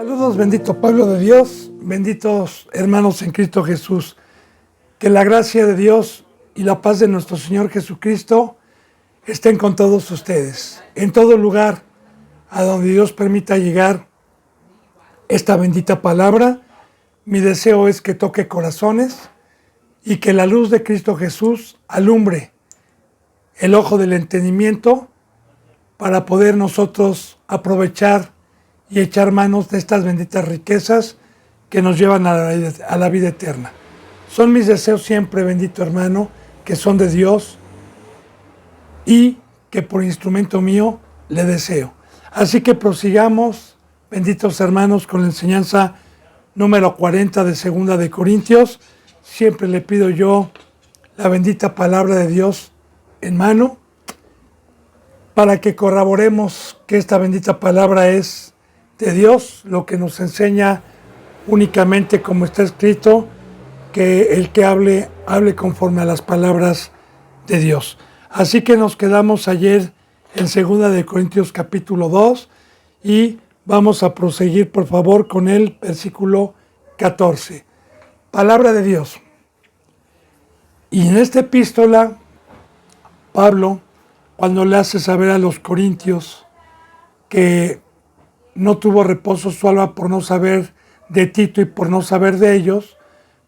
Saludos, bendito pueblo de Dios, benditos hermanos en Cristo Jesús. Que la gracia de Dios y la paz de nuestro Señor Jesucristo estén con todos ustedes. En todo lugar a donde Dios permita llegar esta bendita palabra, mi deseo es que toque corazones y que la luz de Cristo Jesús alumbre el ojo del entendimiento para poder nosotros aprovechar y echar manos de estas benditas riquezas que nos llevan a la vida eterna. Son mis deseos siempre, bendito hermano, que son de Dios y que por instrumento mío le deseo. Así que prosigamos, benditos hermanos, con la enseñanza número 40 de Segunda de Corintios. Siempre le pido yo la bendita palabra de Dios en mano para que corroboremos que esta bendita palabra es de Dios, lo que nos enseña únicamente como está escrito, que el que hable conforme a las palabras de Dios. Así que nos quedamos ayer en 2 de Corintios capítulo 2 y vamos a proseguir por favor con el versículo 14. Palabra de Dios. Y en esta epístola, Pablo, cuando le hace saber a los corintios que no tuvo reposo su alma por no saber de Tito y por no saber de ellos,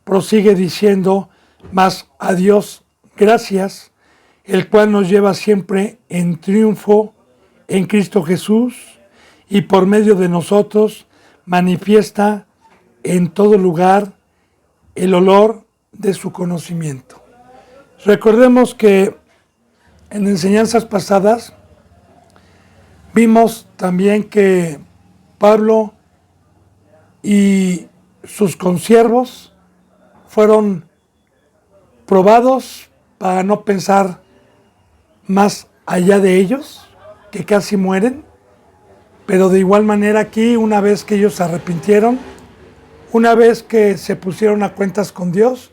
prosigue diciendo: mas a Dios gracias, el cual nos lleva siempre en triunfo en Cristo Jesús y por medio de nosotros manifiesta en todo lugar el olor de su conocimiento. Recordemos que en enseñanzas pasadas vimos también que Pablo y sus consiervos fueron probados para no pensar más allá de ellos, que casi mueren, pero de igual manera aquí, una vez que ellos se arrepintieron, una vez que se pusieron a cuentas con Dios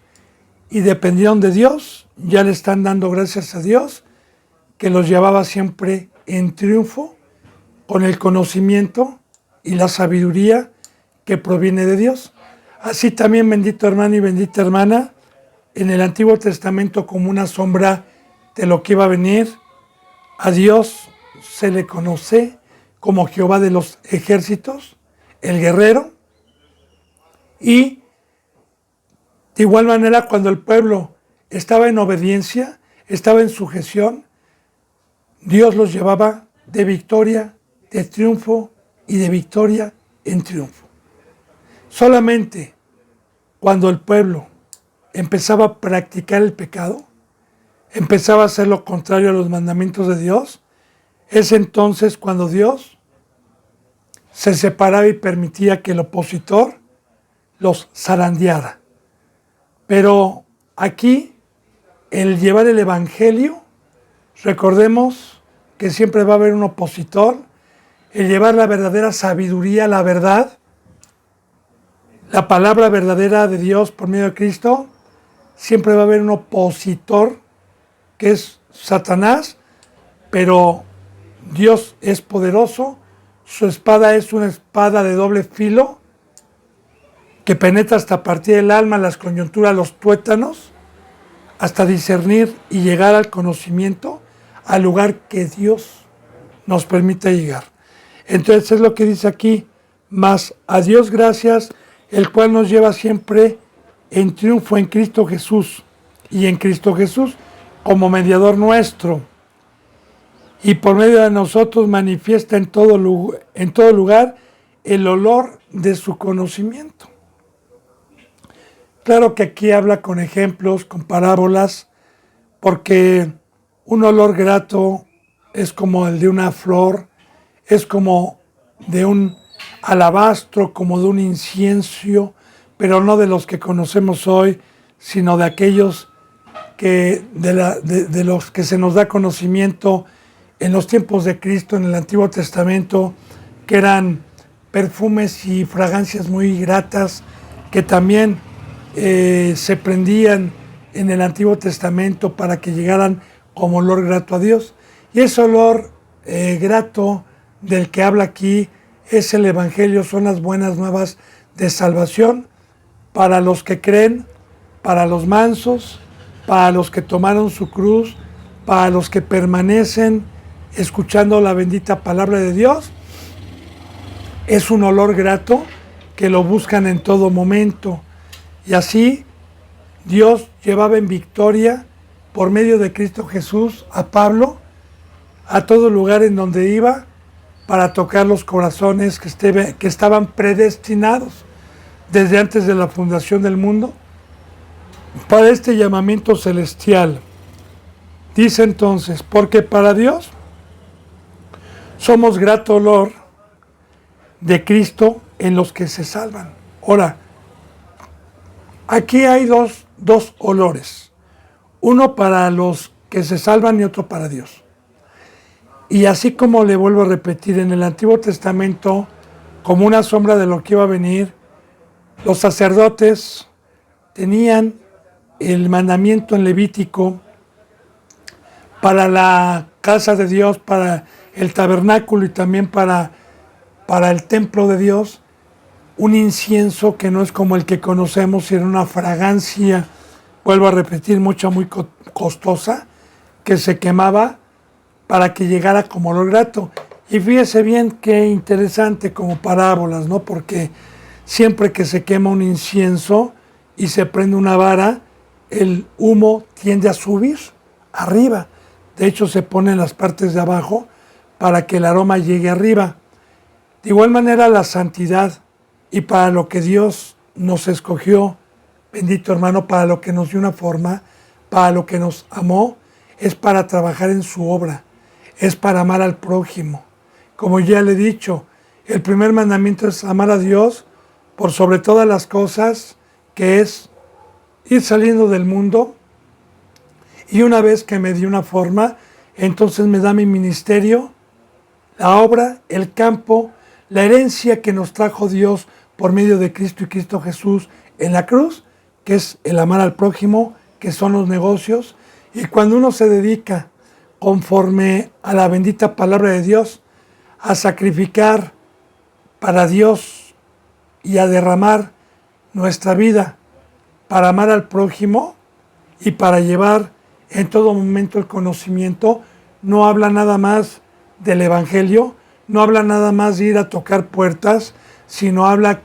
y dependieron de Dios, ya le están dando gracias a Dios, que los llevaba siempre en triunfo, con el conocimiento y la sabiduría que proviene de Dios. Así también, bendito hermano y bendita hermana, en el Antiguo Testamento, como una sombra de lo que iba a venir, a Dios se le conoce como Jehová de los ejércitos, el guerrero, y de igual manera cuando el pueblo estaba en obediencia, estaba en sujeción, Dios los llevaba de victoria, de triunfo y de victoria en triunfo. Solamente cuando el pueblo empezaba a practicar el pecado, empezaba a hacer lo contrario a los mandamientos de Dios, es entonces cuando Dios se separaba y permitía que el opositor los zarandeara. Pero aquí, el llevar el evangelio, recordemos que siempre va a haber un opositor, el llevar la verdadera sabiduría, la verdad, la palabra verdadera de Dios por medio de Cristo, siempre va a haber un opositor que es Satanás, pero Dios es poderoso, su espada es una espada de doble filo que penetra hasta partir del alma, las coyunturas, los tuétanos, hasta discernir y llegar al conocimiento, al lugar que Dios nos permite llegar. Entonces es lo que dice aquí: mas a Dios gracias, el cual nos lleva siempre en triunfo en Cristo Jesús, y en Cristo Jesús como mediador nuestro, y por medio de nosotros manifiesta en todo lugar el olor de su conocimiento. Claro que aquí habla con ejemplos, con parábolas, porque un olor grato es como el de una flor, es como de un alabastro, como de un incienso, pero no de los que conocemos hoy, sino de aquellos que de los que se nos da conocimiento en los tiempos de Cristo, en el Antiguo Testamento, que eran perfumes y fragancias muy gratas, que también se prendían en el Antiguo Testamento para que llegaran como olor grato a Dios. Y ese olor grato del que habla aquí es el Evangelio, son las buenas nuevas de salvación para los que creen, para los mansos, para los que tomaron su cruz, para los que permanecen escuchando la bendita palabra de Dios. Es un olor grato que lo buscan en todo momento. Y así Dios llevaba en victoria por medio de Cristo Jesús a Pablo a todo lugar en donde iba para tocar los corazones que estaban predestinados desde antes de la fundación del mundo para este llamamiento celestial. Dice entonces, porque para Dios somos grato olor de Cristo en los que se salvan. Ahora, aquí hay dos olores, uno para los que se salvan y otro para Dios. Y así como le vuelvo a repetir, en el Antiguo Testamento, como una sombra de lo que iba a venir, los sacerdotes tenían el mandamiento en Levítico para la casa de Dios, para el tabernáculo y también para el templo de Dios, un incienso que no es como el que conocemos, sino una fragancia, vuelvo a repetir, muy costosa, que se quemaba para que llegara como olor grato. Y fíjese bien qué interesante como parábolas, ¿no? Porque siempre que se quema un incienso y se prende una vara, el humo tiende a subir arriba. De hecho, se pone en las partes de abajo para que el aroma llegue arriba. De igual manera, la santidad y para lo que Dios nos escogió, bendito hermano, para lo que nos dio una forma, para lo que nos amó, es para trabajar en su obra, es para amar al prójimo. Como ya le he dicho, el primer mandamiento es amar a Dios por sobre todas las cosas, que es ir saliendo del mundo. Y una vez que me dio una forma, entonces me da mi ministerio, la obra, el campo, la herencia que nos trajo Dios por medio de Cristo y Cristo Jesús en la cruz, que es el amar al prójimo, que son los negocios. Y cuando uno se dedica conforme a la bendita palabra de Dios, a sacrificar para Dios y a derramar nuestra vida para amar al prójimo y para llevar en todo momento el conocimiento, no habla nada más del Evangelio, no habla nada más de ir a tocar puertas, sino habla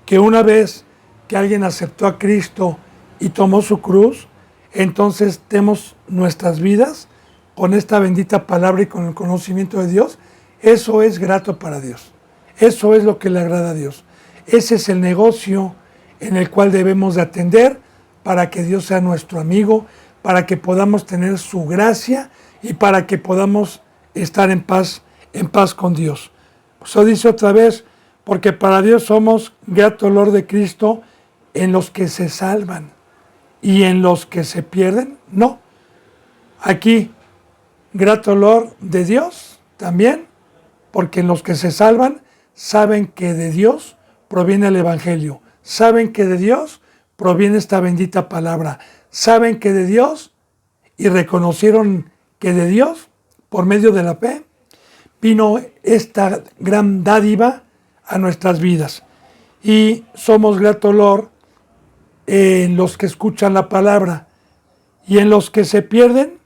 que una vez que alguien aceptó a Cristo y tomó su cruz, entonces tenemos nuestras vidas con esta bendita palabra y con el conocimiento de Dios. Eso es grato para Dios. Eso es lo que le agrada a Dios. Ese es el negocio en el cual debemos de atender para que Dios sea nuestro amigo, para que podamos tener su gracia y para que podamos estar en paz con Dios. Eso dice otra vez, porque para Dios somos grato olor de Cristo en los que se salvan y en los que se pierden, no. Aquí, grato olor de Dios también, porque en los que se salvan saben que de Dios proviene el Evangelio, saben que de Dios proviene esta bendita palabra, saben que de Dios y reconocieron que de Dios, por medio de la fe, vino esta gran dádiva a nuestras vidas. Y somos grato olor en los que escuchan la palabra y en los que se pierden,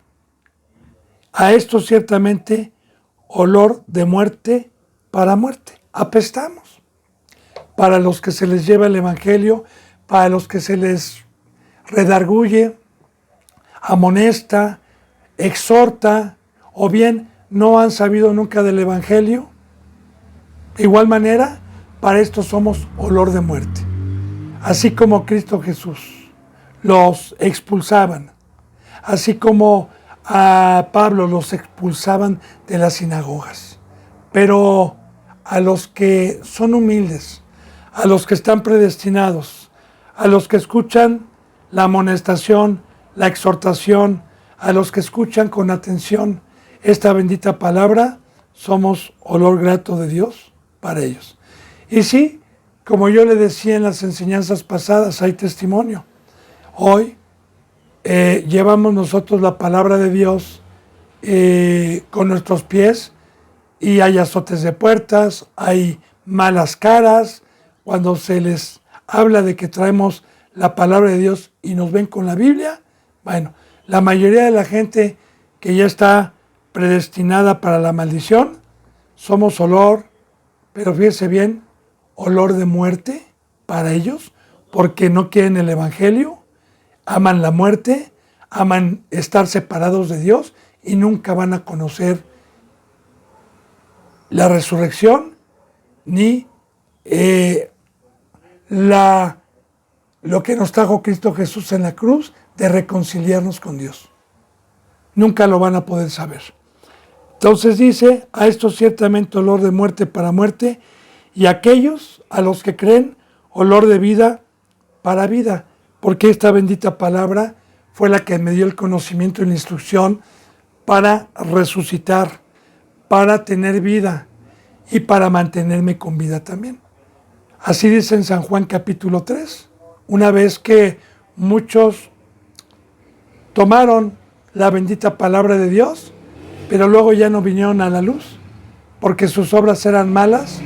a esto ciertamente olor de muerte para muerte. Apestamos. Para los que se les lleva el Evangelio, para los que se les redarguye, amonesta, exhorta, o bien no han sabido nunca del Evangelio. De igual manera, para esto somos olor de muerte. Así como Cristo Jesús los expulsaban, así como a Pablo los expulsaban de las sinagogas. Pero a los que son humildes, a los que están predestinados, a los que escuchan la amonestación, la exhortación, a los que escuchan con atención esta bendita palabra, somos olor grato de Dios para ellos. Y sí, como yo le decía en las enseñanzas pasadas, hay testimonio. Hoy llevamos nosotros la palabra de Dios con nuestros pies y hay azotes de puertas, hay malas caras, cuando se les habla de que traemos la palabra de Dios y nos ven con la Biblia. Bueno, la mayoría de la gente que ya está predestinada para la maldición, somos olor, pero fíjese bien, olor de muerte para ellos, porque no quieren el Evangelio, aman la muerte, aman estar separados de Dios y nunca van a conocer la resurrección ni lo que nos trajo Cristo Jesús en la cruz de reconciliarnos con Dios. Nunca lo van a poder saber. Entonces dice, a esto ciertamente olor de muerte para muerte, y a aquellos a los que creen olor de vida para vida, porque esta bendita palabra fue la que me dio el conocimiento y la instrucción para resucitar, para tener vida y para mantenerme con vida también. Así dice en San Juan capítulo 3, una vez que muchos tomaron la bendita palabra de Dios, pero luego ya no vinieron a la luz, porque sus obras eran malas,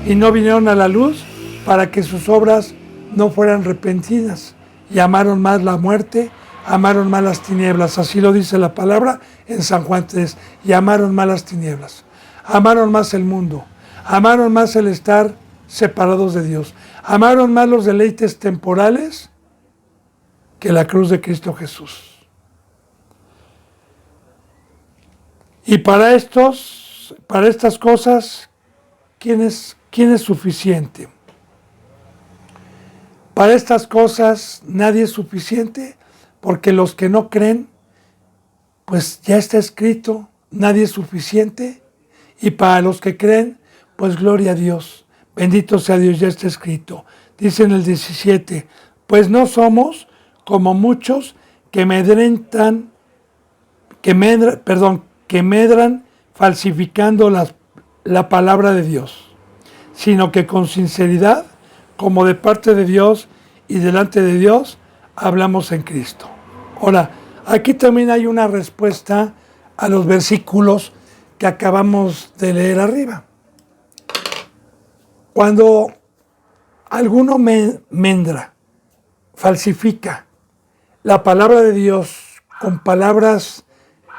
y no vinieron a la luz para que sus obras no fueran repentinas, y amaron más la muerte, amaron más las tinieblas, así lo dice la palabra en San Juan 3, y amaron más las tinieblas, amaron más el mundo, amaron más el estar separados de Dios, amaron más los deleites temporales que la cruz de Cristo Jesús. Y para estas cosas, ¿quién es suficiente? Para estas cosas nadie es suficiente, porque los que no creen, pues ya está escrito, nadie es suficiente. Y para los que creen, pues gloria a Dios, bendito sea Dios, ya está escrito. Dice en el 17, pues no somos como muchos que medran falsificando la palabra de Dios, sino que con sinceridad, como de parte de Dios y delante de Dios, hablamos en Cristo. Ahora, aquí también hay una respuesta a los versículos que acabamos de leer arriba. Cuando alguno mendra, falsifica la palabra de Dios con palabras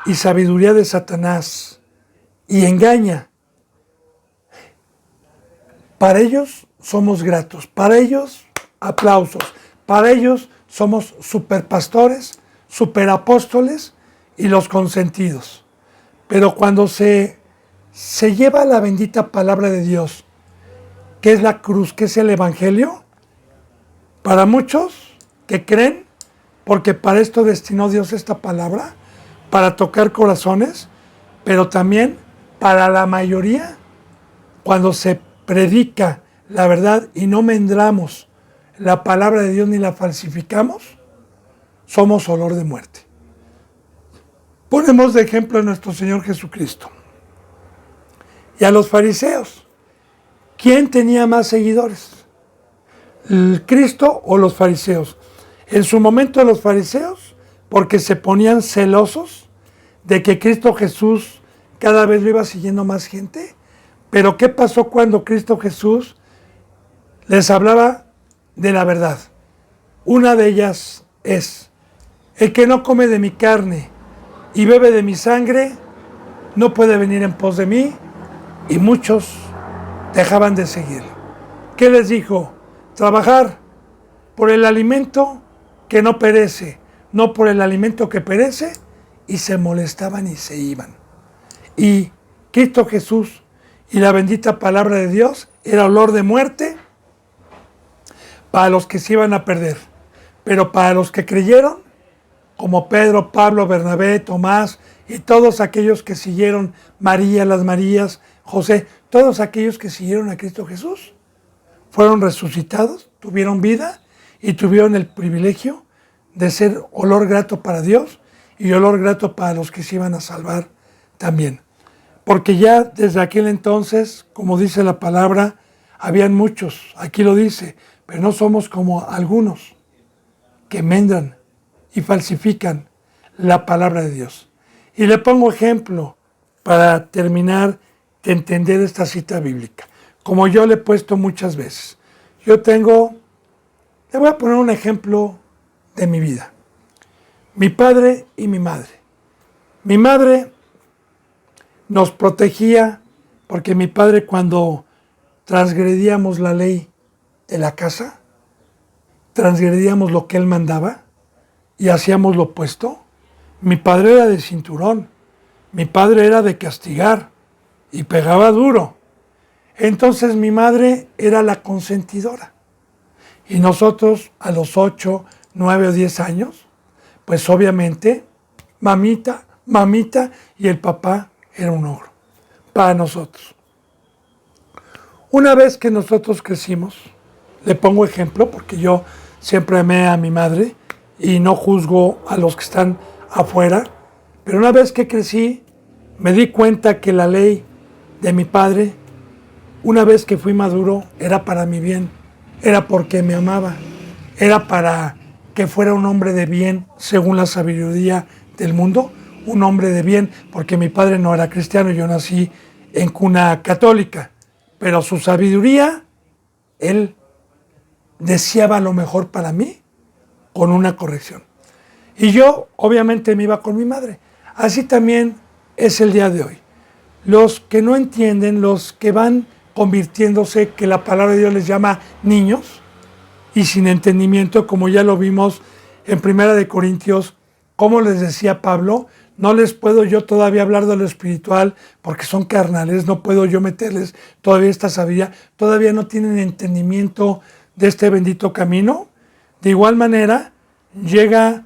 y sabiduría de Satanás y engaña, para ellos somos gratos, para ellos aplausos, para ellos somos superpastores, superapóstoles y los consentidos. Pero cuando se lleva la bendita palabra de Dios, que es la cruz, que es el Evangelio, para muchos que creen, porque para esto destinó Dios esta palabra, para tocar corazones, pero también para la mayoría, cuando se predica la verdad y no mendramos la palabra de Dios ni la falsificamos, somos olor de muerte. Ponemos de ejemplo a nuestro Señor Jesucristo y a los fariseos. ¿Quién tenía más seguidores? ¿El Cristo o los fariseos? En su momento los fariseos, porque se ponían celosos de que Cristo Jesús cada vez lo iba siguiendo más gente. Pero ¿qué pasó cuando Cristo Jesús les hablaba de la verdad? Una de ellas es, el que no come de mi carne y bebe de mi sangre, no puede venir en pos de mí, y muchos dejaban de seguir. ¿Qué les dijo? Trabajar por el alimento que no perece, no por el alimento que perece, y se molestaban y se iban. Y Cristo Jesús y la bendita palabra de Dios era olor de muerte para los que se iban a perder. Pero para los que creyeron, como Pedro, Pablo, Bernabé, Tomás y todos aquellos que siguieron, María, las Marías, José, todos aquellos que siguieron a Cristo Jesús, fueron resucitados, tuvieron vida y tuvieron el privilegio de ser olor grato para Dios y olor grato para los que se iban a salvar también. Porque ya desde aquel entonces, como dice la palabra, habían muchos, aquí lo dice, pero no somos como algunos que mendran y falsifican la palabra de Dios. Y le pongo ejemplo para terminar de entender esta cita bíblica. como yo le he puesto muchas veces. Le voy a poner un ejemplo de mi vida. Mi padre y mi madre. Mi madre nos protegía porque mi padre, cuando transgredíamos la ley de la casa, transgredíamos lo que él mandaba y hacíamos lo opuesto. Mi padre era de cinturón, mi padre era de castigar y pegaba duro. Entonces mi madre era la consentidora. Y nosotros a los 8, 9 o 10 años, pues obviamente, mamita, y el papá era un ogro para nosotros. Una vez que nosotros crecimos, le pongo ejemplo porque yo siempre amé a mi madre y no juzgo a los que están afuera, pero una vez que crecí, me di cuenta que la ley de mi padre, una vez que fui maduro, era para mi bien, era porque me amaba, era para que fuera un hombre de bien según la sabiduría del mundo, un hombre de bien, porque mi padre no era cristiano, yo nací en cuna católica, pero su sabiduría, él deseaba lo mejor para mí con una corrección. Y yo obviamente me iba con mi madre. Así también es el día de hoy. Los que no entienden, los que van convirtiéndose, que la palabra de Dios les llama niños, y sin entendimiento, como ya lo vimos en 1 Corintios, como les decía Pablo, no les puedo yo todavía hablar de lo espiritual porque son carnales, no puedo yo meterles todavía esta sabiduría, todavía no tienen entendimiento de este bendito camino. De igual manera, llega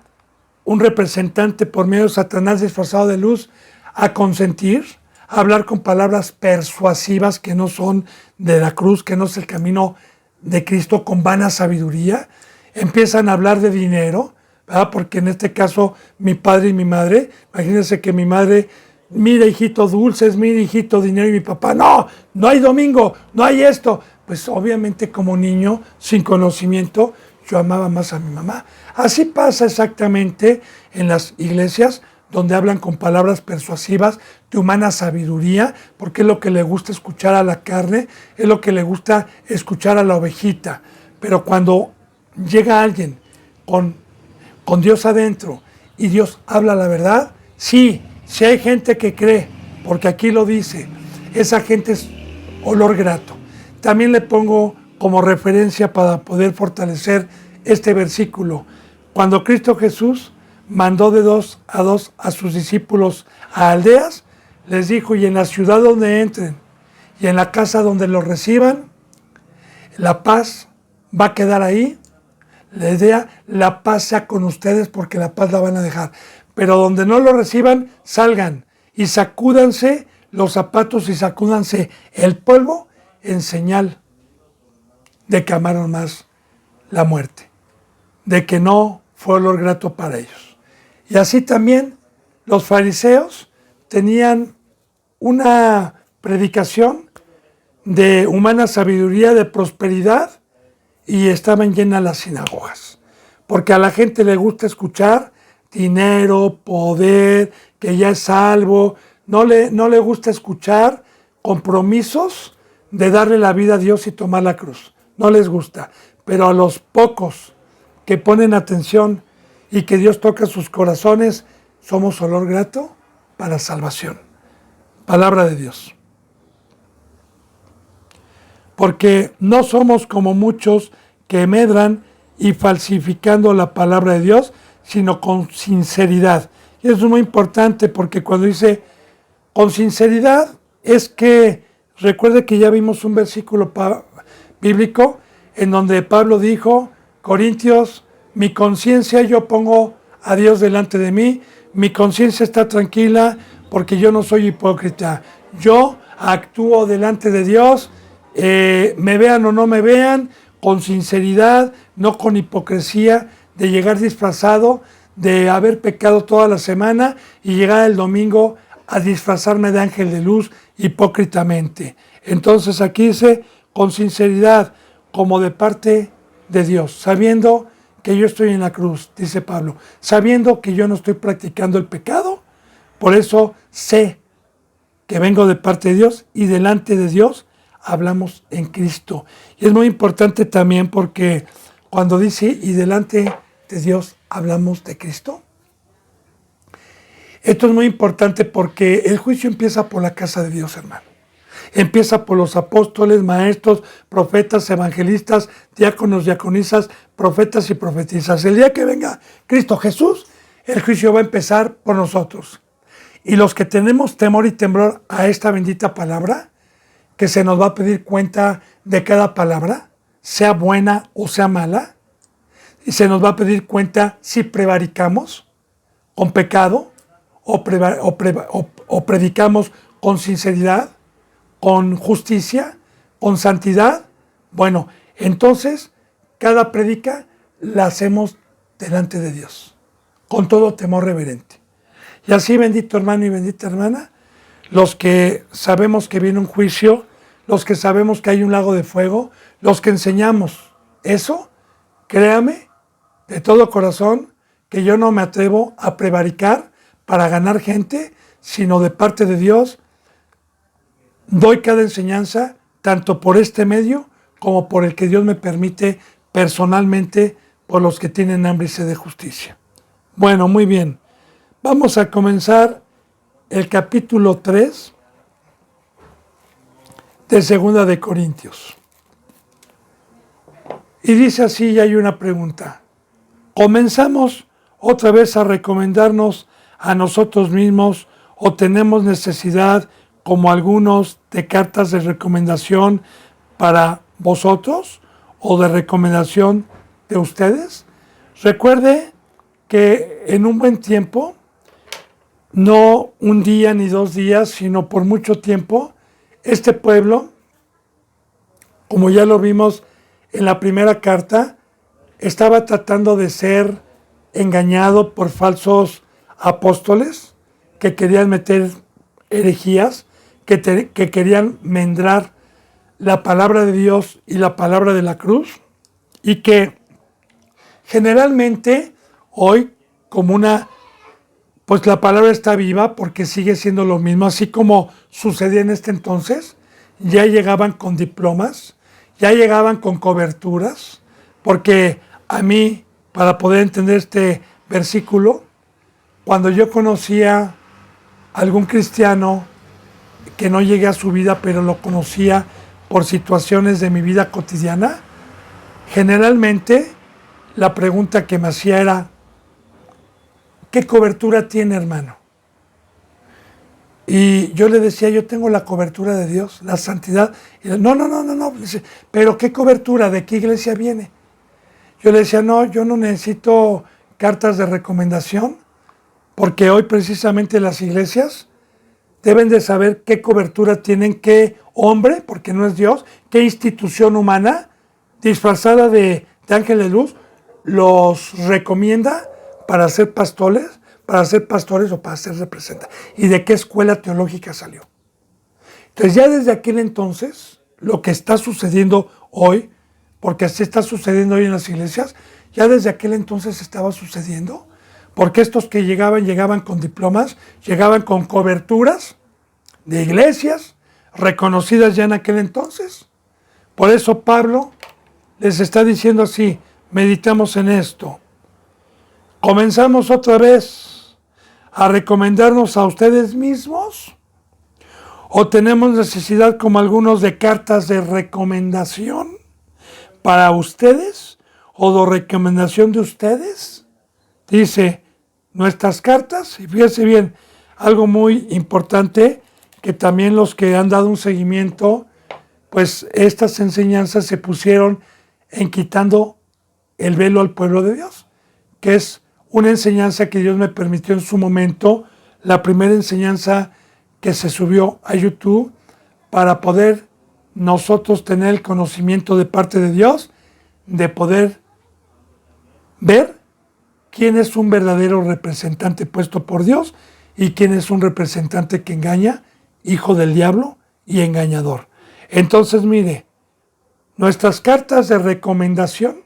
un representante por medio de Satanás disfrazado de luz a consentir, a hablar con palabras persuasivas que no son de la cruz, que no es el camino de Cristo, con vana sabiduría. Empiezan a hablar de dinero, ¿verdad? Porque en este caso mi padre y mi madre, imagínense que mi madre, mira hijito dulces, mira hijito dinero, y mi papá, no hay domingo, no hay esto. Pues obviamente como niño, sin conocimiento, yo amaba más a mi mamá. Así pasa exactamente en las iglesias, donde hablan con palabras persuasivas de humana sabiduría, porque es lo que le gusta escuchar a la carne, es lo que le gusta escuchar a la ovejita. Pero cuando llega alguien con Dios adentro y Dios habla la verdad, sí hay gente que cree, porque aquí lo dice, esa gente es olor grato. También le pongo como referencia para poder fortalecer este versículo. Cuando Cristo Jesús mandó de 2 a 2 a sus discípulos a aldeas, les dijo, y en la ciudad donde entren y en la casa donde los reciban, la paz va a quedar ahí. La idea, la paz sea con ustedes porque la paz la van a dejar. Pero donde no lo reciban, salgan y sacúdanse los zapatos y sacúdanse el polvo en señal de que amaron más la muerte, de que no fue olor grato para ellos. Y así también los fariseos tenían una predicación de humana sabiduría, de prosperidad, y estaban llenas las sinagogas, porque a la gente le gusta escuchar dinero, poder, que ya es salvo, no le gusta escuchar compromisos de darle la vida a Dios y tomar la cruz, no les gusta. Pero a los pocos que ponen atención y que Dios toca sus corazones, somos olor grato para salvación. Palabra de Dios. Porque no somos como muchos que medran y falsificando la palabra de Dios, sino con sinceridad. Y eso es muy importante porque cuando dice con sinceridad, es que recuerde que ya vimos un versículo bíblico en donde Pablo dijo, Corintios, mi conciencia, yo pongo a Dios delante de mí, mi conciencia está tranquila porque yo no soy hipócrita. Yo actúo delante de Dios, me vean o no me vean, con sinceridad, no con hipocresía, de llegar disfrazado, de haber pecado toda la semana y llegar el domingo a disfrazarme de ángel de luz hipócritamente. Entonces aquí dice, con sinceridad, como de parte de Dios, sabiendo que yo estoy en la cruz, dice Pablo, sabiendo que yo no estoy practicando el pecado, por eso sé que vengo de parte de Dios y delante de Dios hablamos en Cristo. Y es muy importante también porque cuando dice, y delante de Dios hablamos de Cristo, esto es muy importante porque el juicio empieza por la casa de Dios, hermano. Empieza por los apóstoles, maestros, profetas, evangelistas, diáconos, diaconisas, profetas y profetisas. El día que venga Cristo Jesús, el juicio va a empezar por nosotros. Y los que tenemos temor y temblor a esta bendita palabra, que se nos va a pedir cuenta de cada palabra, sea buena o sea mala, y se nos va a pedir cuenta si prevaricamos con pecado o predicamos con sinceridad, con justicia, con santidad. Bueno, entonces cada prédica la hacemos delante de Dios, con todo temor reverente. Y así, bendito hermano y bendita hermana, los que sabemos que viene un juicio, los que sabemos que hay un lago de fuego, los que enseñamos eso, créame de todo corazón que yo no me atrevo a prevaricar para ganar gente, sino de parte de Dios doy cada enseñanza, tanto por este medio como por el que Dios me permite personalmente, por los que tienen hambre y sed de justicia. Bueno, muy bien. Vamos a comenzar el capítulo 3 de Segunda de Corintios. Y dice así, y hay una pregunta. ¿Comenzamos otra vez a recomendarnos a nosotros mismos o tenemos necesidad, como algunos, de cartas de recomendación para vosotros o de recomendación de ustedes? Recuerde que en un buen tiempo, no un día ni 2 días, sino por mucho tiempo, este pueblo, como ya lo vimos en la primera carta, estaba tratando de ser engañado por falsos apóstoles que querían meter herejías, que querían mendrar la palabra de Dios y la palabra de la cruz, y que generalmente hoy, como pues la palabra está viva porque sigue siendo lo mismo, así como sucedía en este entonces, ya llegaban con diplomas, ya llegaban con coberturas, porque a mí, para poder entender este versículo, cuando yo conocía a algún cristiano que no llegué a su vida, pero lo conocía por situaciones de mi vida cotidiana, generalmente la pregunta que me hacía era, ¿qué cobertura tiene, hermano? Y yo le decía, yo tengo la cobertura de Dios, la santidad. Y él, no. Dice, pero ¿qué cobertura? ¿De qué iglesia viene? Yo le decía, no, yo no necesito cartas de recomendación, porque hoy precisamente las iglesias deben de saber qué cobertura tienen, qué hombre, porque no es Dios, qué institución humana disfrazada de ángel de luz los recomienda para ser pastores o para ser representantes. ¿Y de qué escuela teológica salió? Entonces ya desde aquel entonces, lo que está sucediendo hoy, porque así está sucediendo hoy en las iglesias, ya desde aquel entonces estaba sucediendo, porque estos que llegaban con diplomas, llegaban con coberturas de iglesias reconocidas ya en aquel entonces. Por eso Pablo les está diciendo así, meditamos en esto. ¿Comenzamos otra vez a recomendarnos a ustedes mismos? ¿O tenemos necesidad, como algunos, de cartas de recomendación para ustedes? ¿O de recomendación de ustedes? Dice, nuestras cartas, y fíjense bien, algo muy importante, que también los que han dado un seguimiento, pues estas enseñanzas se pusieron en quitando el velo al pueblo de Dios, que es una enseñanza que Dios me permitió en su momento, la primera enseñanza que se subió a YouTube para poder nosotros tener el conocimiento de parte de Dios, de poder ver quién es un verdadero representante puesto por Dios y quién es un representante que engaña, hijo del diablo y engañador. Entonces, mire, nuestras cartas de recomendación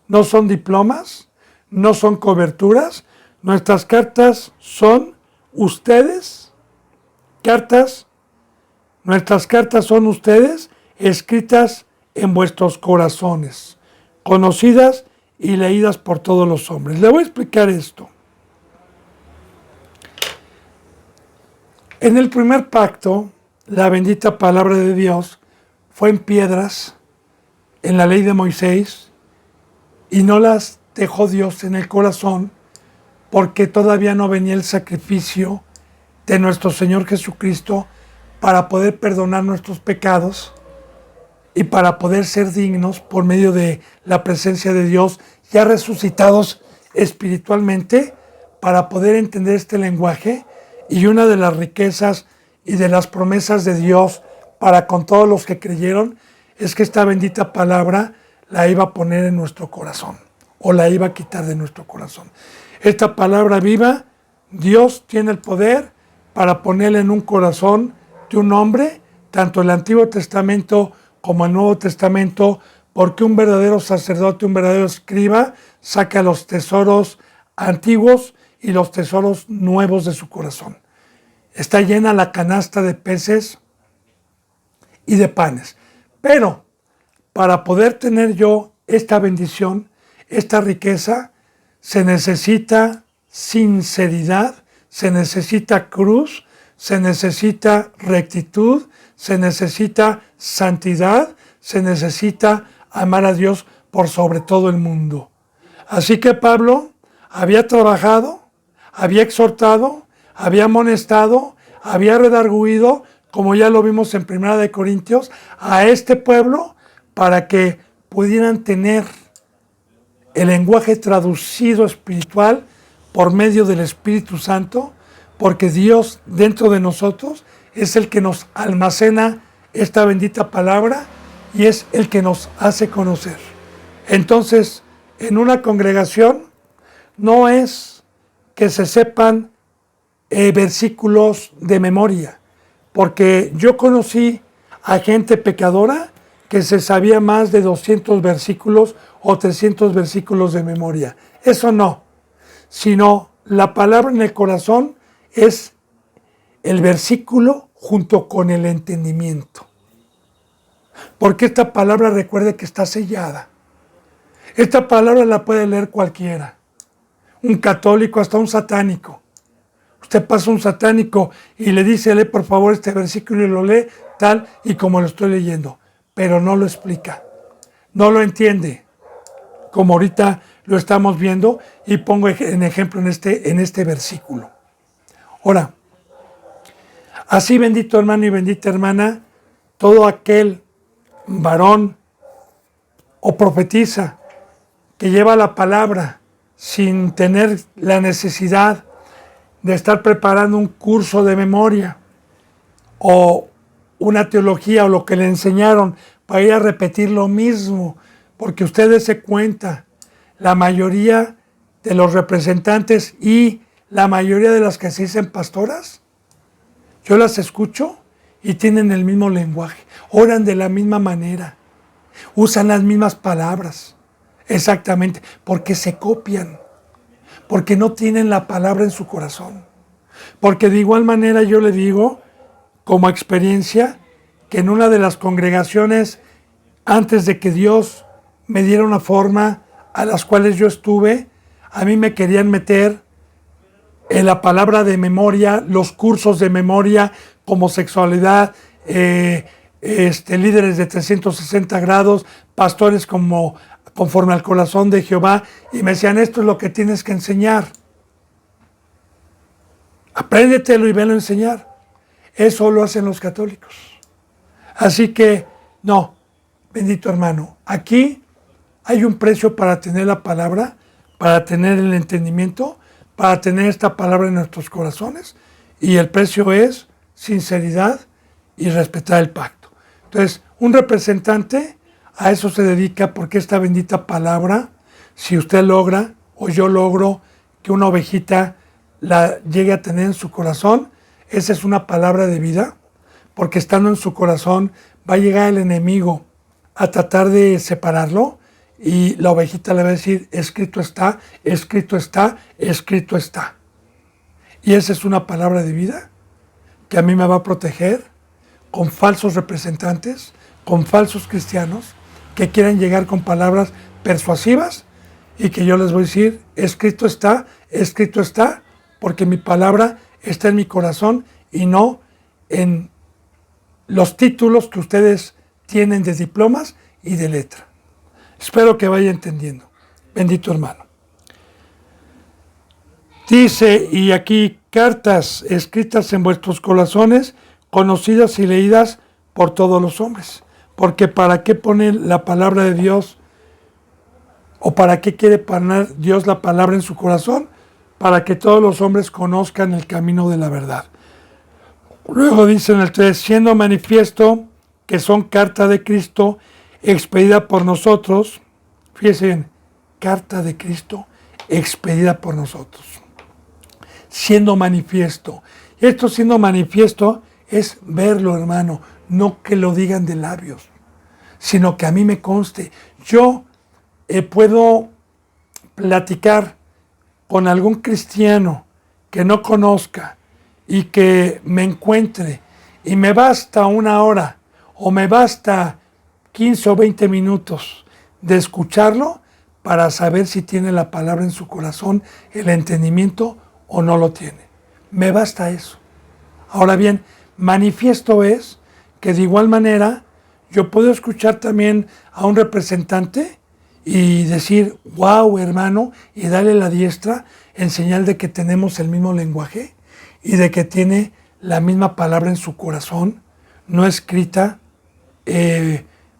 no son diplomas, no son coberturas, nuestras cartas son ustedes, nuestras cartas son ustedes escritas en vuestros corazones, conocidas y leídas por todos los hombres. Le voy a explicar esto. En el primer pacto, la bendita palabra de Dios fue en piedras, en la ley de Moisés, y no las dejó Dios en el corazón, porque todavía no venía el sacrificio de nuestro Señor Jesucristo para poder perdonar nuestros pecados y para poder ser dignos por medio de la presencia de Dios, ya resucitados espiritualmente, para poder entender este lenguaje. Y una de las riquezas y de las promesas de Dios para con todos los que creyeron es que esta bendita palabra la iba a poner en nuestro corazón, o la iba a quitar de nuestro corazón. Esta palabra viva, Dios tiene el poder para ponerla en un corazón de un hombre, tanto el Antiguo Testamento como el Nuevo Testamento, porque un verdadero sacerdote, un verdadero escriba, saca los tesoros antiguos y los tesoros nuevos de su corazón. Está llena la canasta de peces y de panes. Pero para poder tener yo esta bendición, esta riqueza, se necesita sinceridad, se necesita cruz, se necesita rectitud, se necesita santidad, se necesita amar a Dios por sobre todo el mundo. Así que Pablo había trabajado, había exhortado, había amonestado, había redarguido, como ya lo vimos en 1 Corintios, a este pueblo para que pudieran tener el lenguaje traducido espiritual por medio del Espíritu Santo, porque Dios dentro de nosotros es el que nos almacena esta bendita palabra y es el que nos hace conocer. Entonces, en una congregación no es que se sepan versículos de memoria, porque yo conocí a gente pecadora que se sabía más de 200 versículos o 300 versículos de memoria. Eso no, sino la palabra en el corazón es el versículo junto con el entendimiento. Porque esta palabra, recuerde que está sellada. Esta palabra la puede leer cualquiera, un católico, hasta un satánico. Usted pasa a un satánico y le dice, lee por favor este versículo, y lo lee tal y como lo estoy leyendo, pero no lo explica, no lo entiende, como ahorita lo estamos viendo, y pongo en ejemplo en este versículo. Ahora, así, bendito hermano y bendita hermana, todo aquel varón o profetiza que lleva la palabra sin tener la necesidad de estar preparando un curso de memoria o una teología o lo que le enseñaron para ir a repetir lo mismo, porque ustedes se cuenta, la mayoría de los representantes y la mayoría de las que se dicen pastoras, yo las escucho y tienen el mismo lenguaje, oran de la misma manera, usan las mismas palabras, exactamente, porque se copian, porque no tienen la palabra en su corazón. Porque de igual manera yo le digo, como experiencia, que en una de las congregaciones, antes de que Dios me diera una forma a las cuales yo estuve, a mí me querían meter en la palabra de memoria, los cursos de memoria, como sexualidad, líderes de 360 grados, pastores como conforme al corazón de Jehová, y me decían, esto es lo que tienes que enseñar. Apréndetelo y velo a enseñar. Eso lo hacen los católicos. Así que, no, bendito hermano, aquí hay un precio para tener la palabra, para tener el entendimiento, para tener esta palabra en nuestros corazones, y el precio es sinceridad y respetar el pacto. Entonces, un representante a eso se dedica, porque esta bendita palabra, si usted logra o yo logro que una ovejita la llegue a tener en su corazón, esa es una palabra de vida, porque estando en su corazón va a llegar el enemigo a tratar de separarlo, y la ovejita le va a decir, escrito está, escrito está, escrito está. Y esa es una palabra de vida que a mí me va a proteger con falsos representantes, con falsos cristianos que quieran llegar con palabras persuasivas y que yo les voy a decir, escrito está, porque mi palabra está en mi corazón y no en los títulos que ustedes tienen de diplomas y de letra. Espero que vaya entendiendo. Bendito hermano. Dice, y aquí, cartas escritas en vuestros corazones, conocidas y leídas por todos los hombres. Porque ¿para qué pone la palabra de Dios? ¿O para qué quiere poner Dios la palabra en su corazón? Para que todos los hombres conozcan el camino de la verdad. Luego dice en el 3, siendo manifiesto que son carta de Cristo, expedida por nosotros. Fíjense bien, carta de Cristo, expedida por nosotros. Siendo manifiesto. Esto siendo manifiesto es verlo, hermano, no que lo digan de labios, sino que a mí me conste. Yo puedo platicar con algún cristiano que no conozca y que me encuentre y me basta una hora o me basta 15 o 20 minutos de escucharlo para saber si tiene la palabra en su corazón, el entendimiento o no lo tiene. Me basta eso. Ahora bien, manifiesto es que de igual manera yo puedo escuchar también a un representante y decir, wow, hermano, y darle la diestra en señal de que tenemos el mismo lenguaje y de que tiene la misma palabra en su corazón, no escrita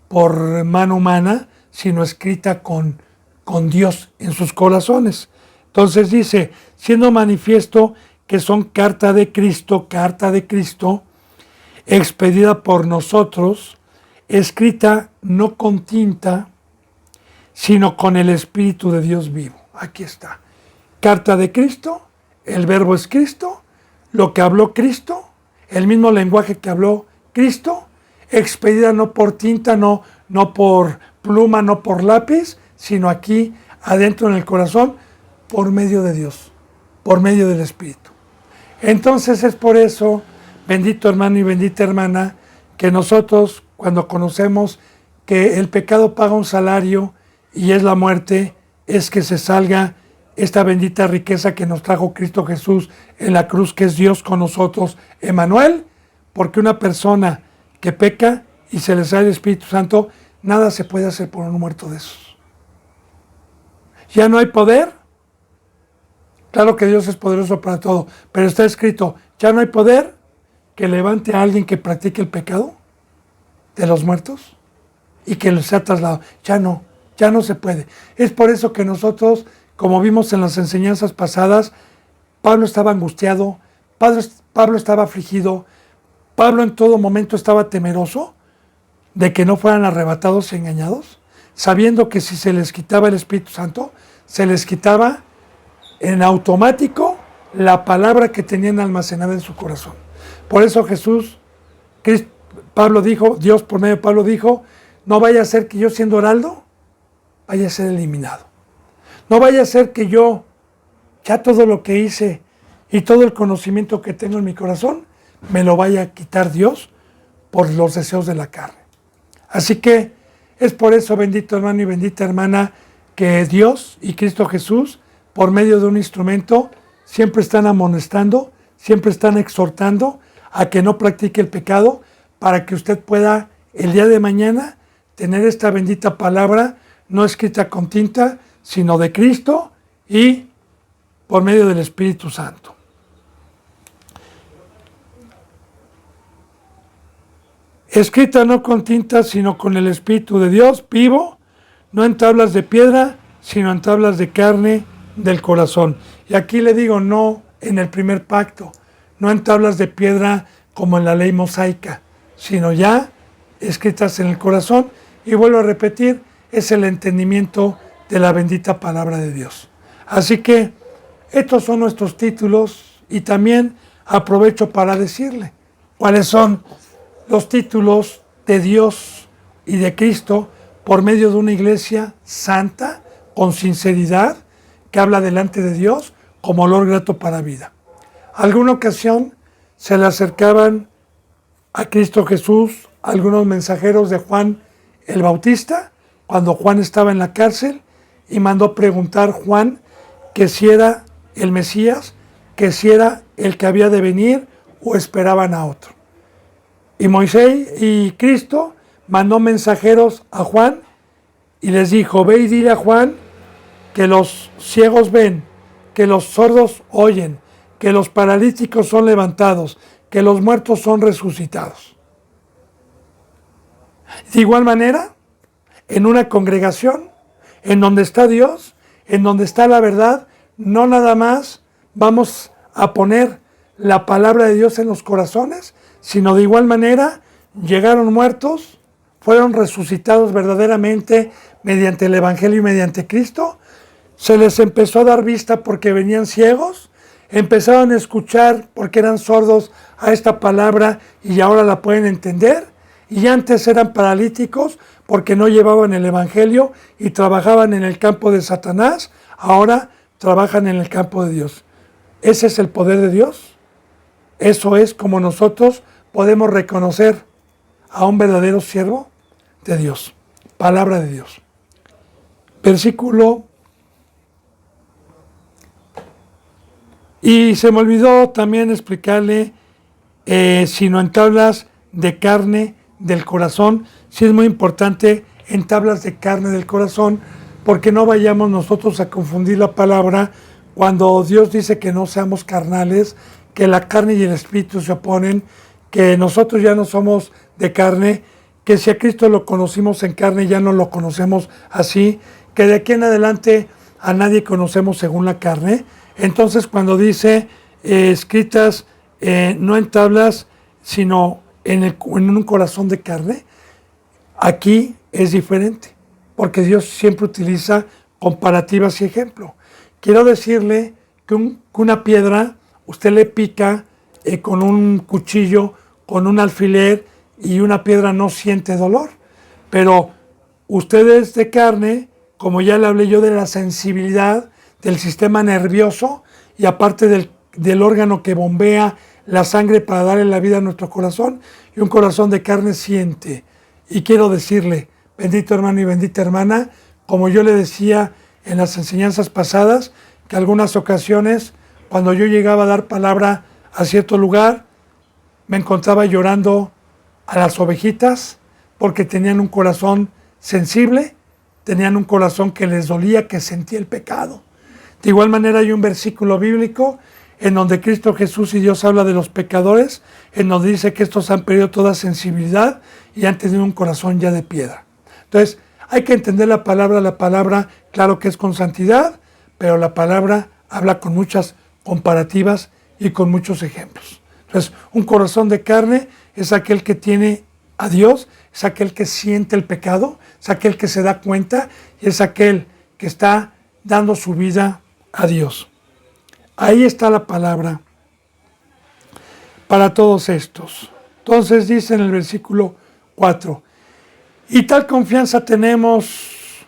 por mano humana, sino escrita con Dios en sus corazones. Entonces dice, siendo manifiesto que son carta de Cristo, expedida por nosotros, escrita no con tinta, sino con el Espíritu de Dios vivo. Aquí está. Carta de Cristo, el verbo es Cristo, lo que habló Cristo, el mismo lenguaje que habló Cristo, expedida no por tinta, no por pluma, no por lápiz, sino aquí adentro en el corazón, por medio de Dios, por medio del Espíritu. Entonces es por eso, bendito hermano y bendita hermana, que nosotros cuando conocemos que el pecado paga un salario y es la muerte, es que se salga esta bendita riqueza que nos trajo Cristo Jesús en la cruz, que es Dios con nosotros, Emmanuel, porque una persona que peca y se le sale el Espíritu Santo, nada se puede hacer por un muerto de esos. Ya no hay poder. Claro que Dios es poderoso para todo, pero está escrito, ya no hay poder que levante a alguien que practique el pecado de los muertos y que les sea trasladado. Ya no se puede. Es por eso que nosotros, como vimos en las enseñanzas pasadas, Pablo estaba angustiado, Pablo estaba afligido, Pablo en todo momento estaba temeroso de que no fueran arrebatados y engañados, sabiendo que si se les quitaba el Espíritu Santo, se les quitaba en automático la palabra que tenían almacenada en su corazón. Por eso Pablo dijo, Dios por medio de Pablo dijo, no vaya a ser que yo siendo heraldo, vaya a ser eliminado. No vaya a ser que yo, ya todo lo que hice y todo el conocimiento que tengo en mi corazón, me lo vaya a quitar Dios por los deseos de la carne. Así que es por eso, bendito hermano y bendita hermana, que Dios y Cristo Jesús, por medio de un instrumento, siempre están amonestando, siempre están exhortando a que no practique el pecado, para que usted pueda el día de mañana tener esta bendita palabra, no escrita con tinta, sino de Cristo y por medio del Espíritu Santo. Escrita no con tinta, sino con el Espíritu de Dios vivo, no en tablas de piedra, sino en tablas de carne del corazón. Y aquí le digo, no en el primer pacto, no en tablas de piedra como en la ley mosaica, sino ya escritas en el corazón. Y vuelvo a repetir, es el entendimiento de la bendita palabra de Dios. Así que estos son nuestros títulos y también aprovecho para decirle cuáles son los títulos de Dios y de Cristo por medio de una iglesia santa, con sinceridad, que habla delante de Dios como olor grato para vida. Alguna ocasión se le acercaban a Cristo Jesús algunos mensajeros de Juan el Bautista, cuando Juan estaba en la cárcel, y mandó preguntar Juan que si era el Mesías, que si era el que había de venir o esperaban a otro. Y Moisés y Cristo mandó mensajeros a Juan y les dijo: ve y dile a Juan que los ciegos ven, que los sordos oyen, que los paralíticos son levantados, que los muertos son resucitados. De igual manera, en una congregación, en donde está Dios, en donde está la verdad, no nada más vamos a poner la palabra de Dios en los corazones, sino de igual manera llegaron muertos, fueron resucitados verdaderamente mediante el Evangelio y mediante Cristo. Se les empezó a dar vista porque venían ciegos, empezaron a escuchar porque eran sordos a esta palabra y ahora la pueden entender. Y antes eran paralíticos porque no llevaban el Evangelio y trabajaban en el campo de Satanás, ahora trabajan en el campo de Dios. Ese es el poder de Dios. Eso es como nosotros podemos reconocer a un verdadero siervo de Dios. Palabra de Dios. Versículo. Y se me olvidó también explicarle, sino en tablas de carne del corazón. Sí es muy importante en tablas de carne del corazón, porque no vayamos nosotros a confundir la palabra cuando Dios dice que no seamos carnales, que la carne y el espíritu se oponen, que nosotros ya no somos de carne, que si a Cristo lo conocimos en carne ya no lo conocemos así, que de aquí en adelante a nadie conocemos según la carne. Entonces cuando dice escritas no en tablas, sino en un corazón de carne, aquí es diferente, porque Dios siempre utiliza comparativas y ejemplo. Quiero decirle que una piedra usted le pica con un cuchillo, con un alfiler, y una piedra no siente dolor. Pero ustedes de carne, como ya le hablé yo de la sensibilidad del sistema nervioso y aparte del órgano que bombea la sangre para darle la vida a nuestro corazón, y un corazón de carne siente. Y quiero decirle, bendito hermano y bendita hermana, como yo le decía en las enseñanzas pasadas, que algunas ocasiones cuando yo llegaba a dar palabra a cierto lugar, me encontraba llorando a las ovejitas porque tenían un corazón sensible, tenían un corazón que les dolía, que sentía el pecado. De igual manera hay un versículo bíblico en donde Cristo Jesús y Dios habla de los pecadores, en donde dice que estos han perdido toda sensibilidad y han tenido un corazón ya de piedra. Entonces, hay que entender la palabra, claro que es con santidad, pero la palabra habla con muchas comparativas y con muchos ejemplos. Entonces, un corazón de carne es aquel que tiene a Dios, es aquel que siente el pecado, es aquel que se da cuenta y es aquel que está dando su vida a Dios. Ahí está la palabra para todos estos. Entonces dice en el versículo 4, y tal confianza tenemos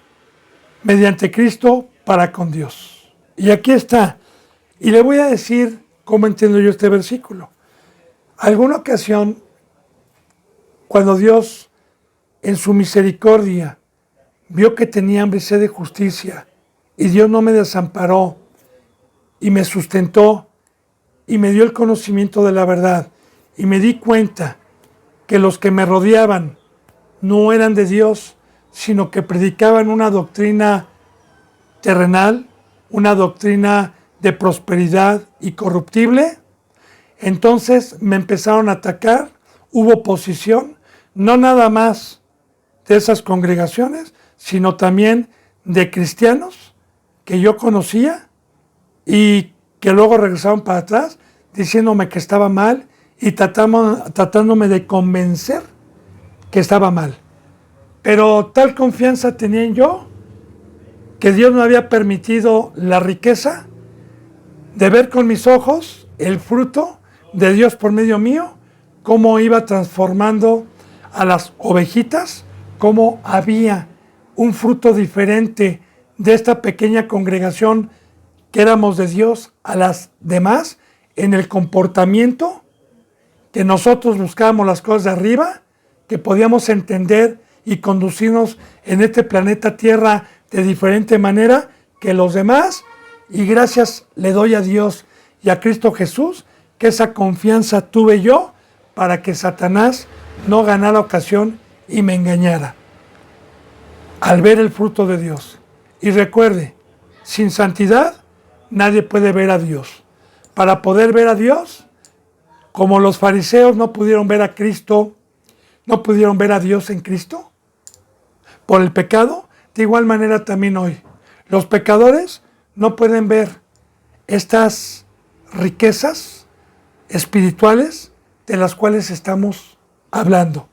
mediante Cristo para con Dios. Y aquí está. Y le voy a decir cómo entiendo yo este versículo. Alguna ocasión, cuando Dios en su misericordia vio que tenía hambre y sed de justicia, y Dios no me desamparó, y me sustentó, y me dio el conocimiento de la verdad, y me di cuenta que los que me rodeaban no eran de Dios, sino que predicaban una doctrina terrenal, una doctrina de prosperidad y corruptible. Entonces me empezaron a atacar, hubo oposición, no nada más de esas congregaciones, sino también de cristianos que yo conocía y que luego regresaron para atrás diciéndome que estaba mal y tratándome de convencer que estaba mal. Pero tal confianza tenía en yo que Dios me había permitido la riqueza de ver con mis ojos el fruto de Dios por medio mío, cómo iba transformando a las ovejitas, cómo había un fruto diferente de esta pequeña congregación que éramos de Dios a las demás en el comportamiento, que nosotros buscábamos las cosas de arriba, que podíamos entender y conducirnos en este planeta Tierra de diferente manera que los demás, y gracias le doy a Dios y a Cristo Jesús que esa confianza tuve yo para que Satanás no ganara ocasión y me engañara al ver el fruto de Dios. Y recuerde, sin santidad nadie puede ver a Dios. Para poder ver a Dios, como los fariseos no pudieron ver a Cristo, no pudieron ver a Dios en Cristo por el pecado, de igual manera también hoy los pecadores no pueden ver estas riquezas espirituales de las cuales estamos hablando,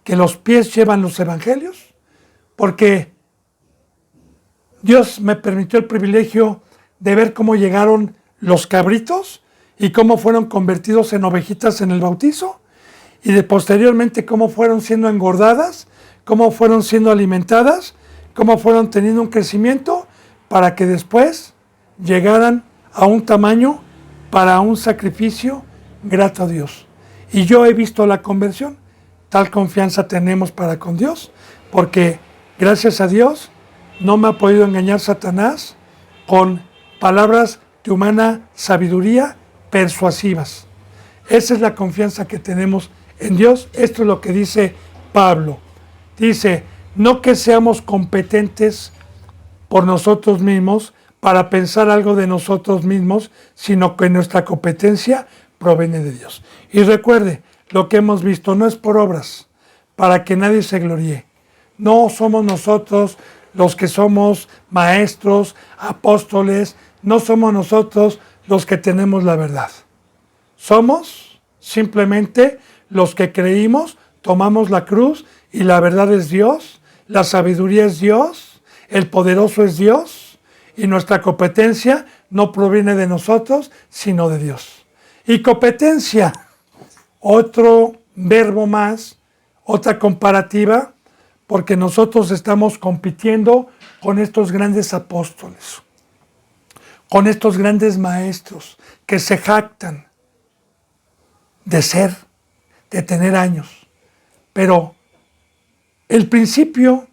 que los pies llevan los evangelios, porque Dios me permitió el privilegio de ver cómo llegaron los cabritos y cómo fueron convertidos en ovejitas en el bautizo, y de posteriormente cómo fueron siendo engordadas, cómo fueron siendo alimentadas, cómo fueron teniendo un crecimiento para que después llegaran a un tamaño para un sacrificio grato a Dios. Y yo he visto la conversión. Tal confianza tenemos para con Dios, porque gracias a Dios no me ha podido engañar Satanás con palabras de humana sabiduría persuasivas. Esa es la confianza que tenemos en Dios. Esto es lo que dice Pablo. Dice, no que seamos competentes por nosotros mismos para pensar algo de nosotros mismos, sino que nuestra competencia proviene de Dios. Y recuerde, lo que hemos visto no es por obras, para que nadie se gloríe. No somos nosotros los que somos maestros, apóstoles, no somos nosotros los que tenemos la verdad. Somos simplemente los que creímos, tomamos la cruz y la verdad es Dios, la sabiduría es Dios, el poderoso es Dios y nuestra competencia no proviene de nosotros, sino de Dios. Y competencia, otro verbo más, otra comparativa, porque nosotros estamos compitiendo con estos grandes apóstoles, con estos grandes maestros que se jactan de ser, de tener años. Pero el principio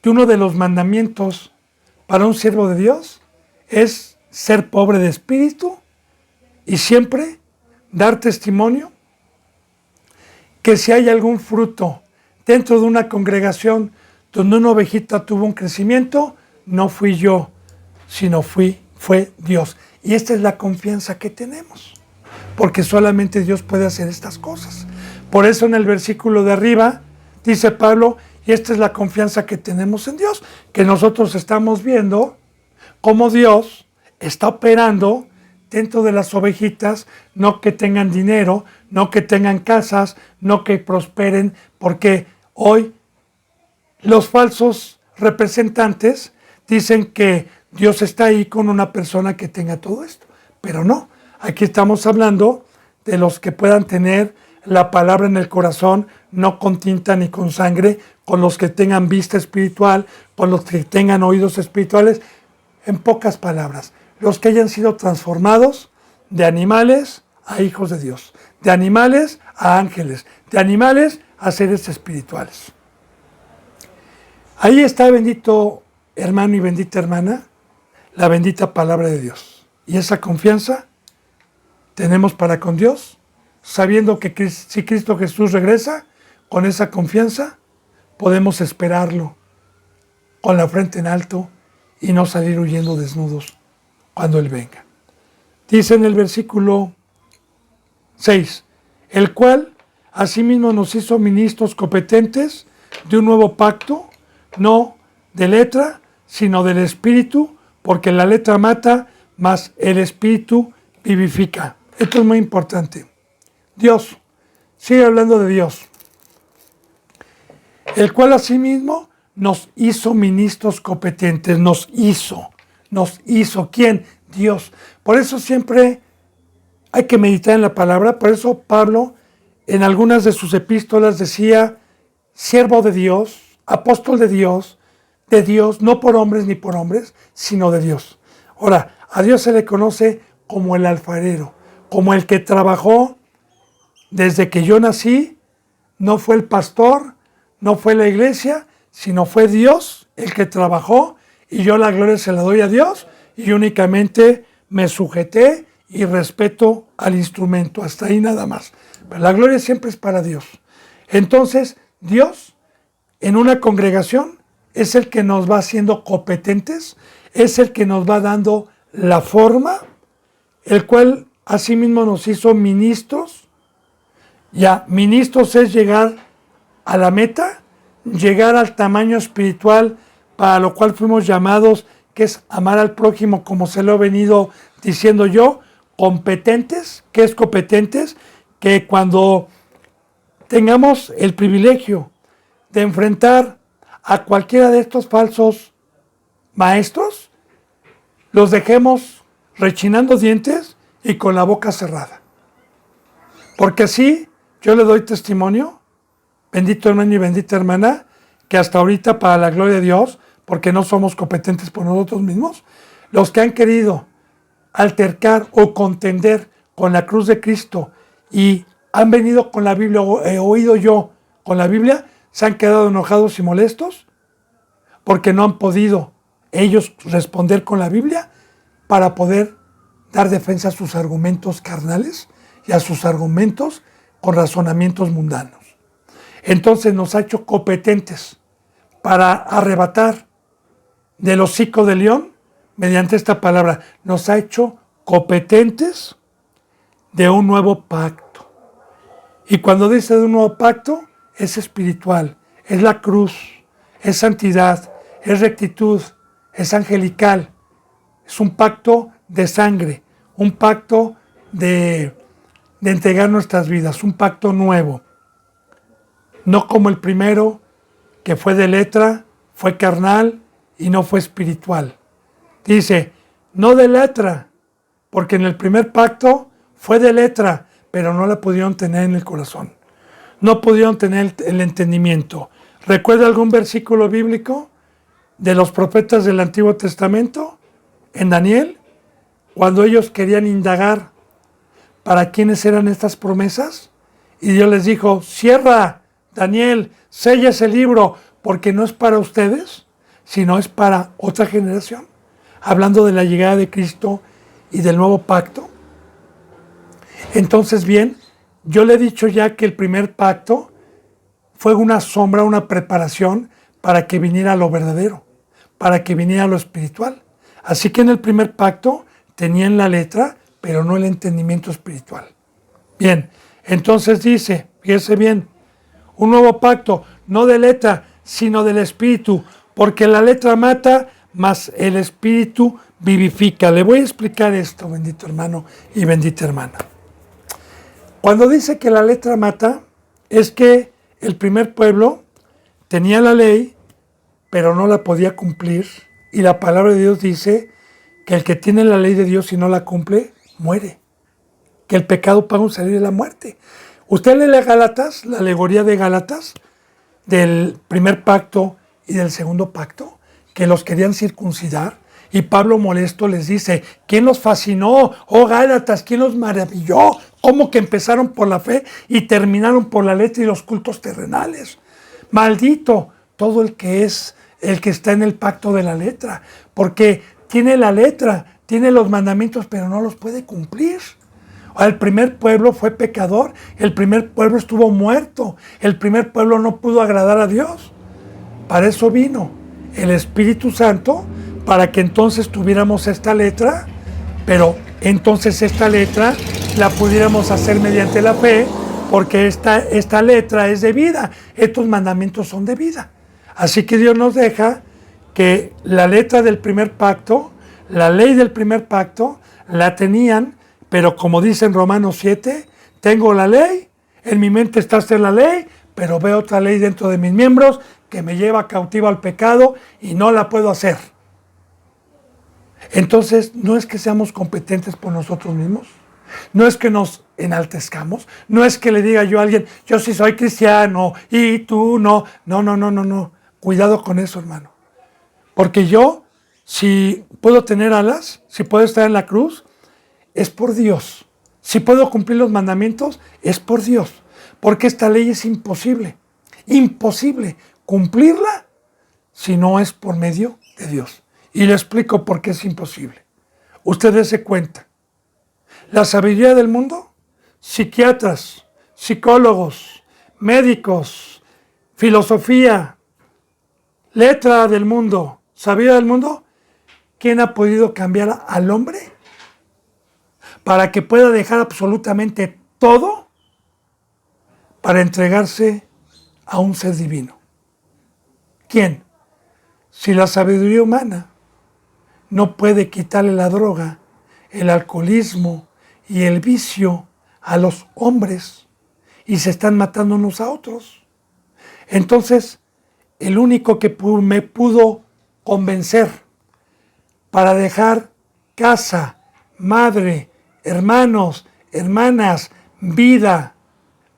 de uno de los mandamientos para un siervo de Dios es ser pobre de espíritu y siempre dar testimonio que si hay algún fruto dentro de una congregación donde una ovejita tuvo un crecimiento, no fui yo, sino fue Dios. Y esta es la confianza que tenemos, porque solamente Dios puede hacer estas cosas. Por eso en el versículo de arriba dice Pablo, y esta es la confianza que tenemos en Dios, que nosotros estamos viendo cómo Dios está operando dentro de las ovejitas, no que tengan dinero, no que tengan casas, no que prosperen, porque hoy los falsos representantes dicen que Dios está ahí con una persona que tenga todo esto, pero no, aquí estamos hablando de los que puedan tener la palabra en el corazón, no con tinta ni con sangre, con los que tengan vista espiritual, con los que tengan oídos espirituales, en pocas palabras, los que hayan sido transformados de animales a hijos de Dios, de animales a ángeles, de animales a seres espirituales. Ahí está, bendito hermano y bendita hermana, la bendita palabra de Dios. Y esa confianza tenemos para con Dios, sabiendo que si Cristo Jesús regresa, con esa confianza podemos esperarlo con la frente en alto y no salir huyendo desnudos cuando Él venga. Dice en el versículo 6, el cual asimismo nos hizo ministros competentes de un nuevo pacto, no de letra, sino del Espíritu, porque la letra mata, mas el Espíritu vivifica. Esto es muy importante. Dios, sigue hablando de Dios, el cual asimismo nos hizo ministros competentes, nos hizo, ¿quién? Dios. Por eso siempre hay que meditar en la palabra, por eso Pablo en algunas de sus epístolas decía, siervo de Dios, apóstol de Dios, no por hombres ni por hombres, sino de Dios. Ahora, a Dios se le conoce como el alfarero, como el que trabajó desde que yo nací, no fue el pastor, no fue la iglesia, sino fue Dios el que trabajó, y yo la gloria se la doy a Dios, y únicamente me sujeté y respeto al instrumento, hasta ahí nada más. Pero la gloria siempre es para Dios. Entonces, Dios en una congregación es el que nos va haciendo competentes, es el que nos va dando la forma, el cual asimismo nos hizo ministros. Ya, ministros es llegar a la meta, llegar al tamaño espiritual para lo cual fuimos llamados, que es amar al prójimo, como se lo he venido diciendo yo. Competentes, ¿qué es competentes? Que cuando tengamos el privilegio de enfrentar a cualquiera de estos falsos maestros, los dejemos rechinando dientes y con la boca cerrada. Porque así yo le doy testimonio, bendito hermano y bendita hermana, que hasta ahorita, para la gloria de Dios, porque no somos competentes por nosotros mismos, los que han querido altercar o contender con la cruz de Cristo y han venido con la Biblia, o he oído yo con la Biblia, se han quedado enojados y molestos porque no han podido ellos responder con la Biblia para poder dar defensa a sus argumentos carnales y a sus argumentos con razonamientos mundanos. Entonces nos ha hecho competentes para arrebatar del hocico del león, mediante esta palabra, nos ha hecho competentes de un nuevo pacto. Y cuando dice de un nuevo pacto, es espiritual, es la cruz, es santidad, es rectitud, es angelical, es un pacto de sangre, un pacto de entregar nuestras vidas, un pacto nuevo. No como el primero, que fue de letra, fue carnal y no fue espiritual. Dice, no de letra, porque en el primer pacto fue de letra, pero no la pudieron tener en el corazón. No pudieron tener el entendimiento. ¿Recuerda algún versículo bíblico de los profetas del Antiguo Testamento? En Daniel, cuando ellos querían indagar para quiénes eran estas promesas, y Dios les dijo, cierra, Daniel, sella ese libro, porque no es para ustedes, sino es para otra generación. Hablando de la llegada de Cristo y del nuevo pacto. Entonces, bien, yo le he dicho ya que el primer pacto fue una sombra, una preparación para que viniera lo verdadero, para que viniera lo espiritual. Así que en el primer pacto tenían la letra, pero no el entendimiento espiritual. Bien, entonces dice, fíjese bien, un nuevo pacto, no de letra, sino del espíritu, porque la letra mata, mas el espíritu vivifica. Le voy a explicar esto, bendito hermano y bendita hermana. Cuando dice que la letra mata, es que el primer pueblo tenía la ley, pero no la podía cumplir, y la palabra de Dios dice que el que tiene la ley de Dios y no la cumple, muere. Que el pecado paga un salario de la muerte. Usted lee Gálatas, la alegoría de Gálatas, del primer pacto y del segundo pacto, que los querían circuncidar, y Pablo molesto les dice, ¿quién los fascinó? Oh Gálatas, ¿quién los maravilló? ¿Cómo que empezaron por la fe y terminaron por la letra y los cultos terrenales? Maldito todo el que está en el pacto de la letra, porque tiene la letra, tiene los mandamientos, pero no los puede cumplir. El primer pueblo fue pecador, el primer pueblo estuvo muerto, el primer pueblo no pudo agradar a Dios. Para eso vino el Espíritu Santo, para que entonces tuviéramos esta letra, pero entonces esta letra la pudiéramos hacer mediante la fe, porque esta letra es de vida, estos mandamientos son de vida. Así que Dios nos deja que la letra del primer pacto, la ley del primer pacto, la tenían, pero como dice en Romanos 7, tengo la ley, en mi mente está hacer la ley, pero veo otra ley dentro de mis miembros que me lleva cautivo al pecado y no la puedo hacer. Entonces, no es que seamos competentes por nosotros mismos, no es que nos enaltezcamos, no es que le diga yo a alguien, yo sí soy cristiano y tú no. No. Cuidado con eso, hermano. Porque yo, si puedo tener alas, si puedo estar en la cruz, es por Dios. Si puedo cumplir los mandamientos, es por Dios, porque esta ley es imposible, imposible cumplirla si no es por medio de Dios. Y le explico por qué es imposible. Ustedes se cuenta. La sabiduría del mundo, psiquiatras, psicólogos, médicos, filosofía, letra del mundo, sabiduría del mundo, ¿quién ha podido cambiar al hombre para que pueda dejar absolutamente todo para entregarse a un ser divino? ¿Quién? Si la sabiduría humana no puede quitarle la droga, el alcoholismo y el vicio a los hombres y se están matando unos a otros. Entonces, el único que me pudo convencer para dejar casa, madre, hermanos, hermanas, vida,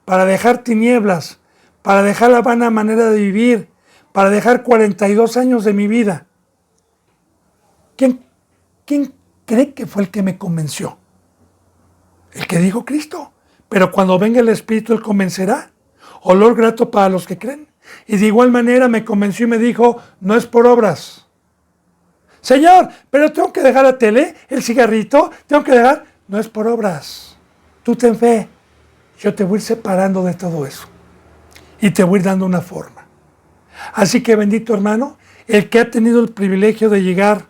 para dejar tinieblas, para dejar la vana manera de vivir, para dejar 42 años de mi vida. ¿Quién cree que fue el que me convenció? El que dijo Cristo. Pero cuando venga el Espíritu, Él convencerá. Olor grato para los que creen. Y de igual manera me convenció y me dijo, no es por obras. Señor, pero tengo que dejar la tele, el cigarrito, tengo que dejar... No es por obras. Tú ten fe. Yo te voy a ir separando de todo eso. Y te voy a ir dando una forma. Así que bendito hermano, el que ha tenido el privilegio de llegar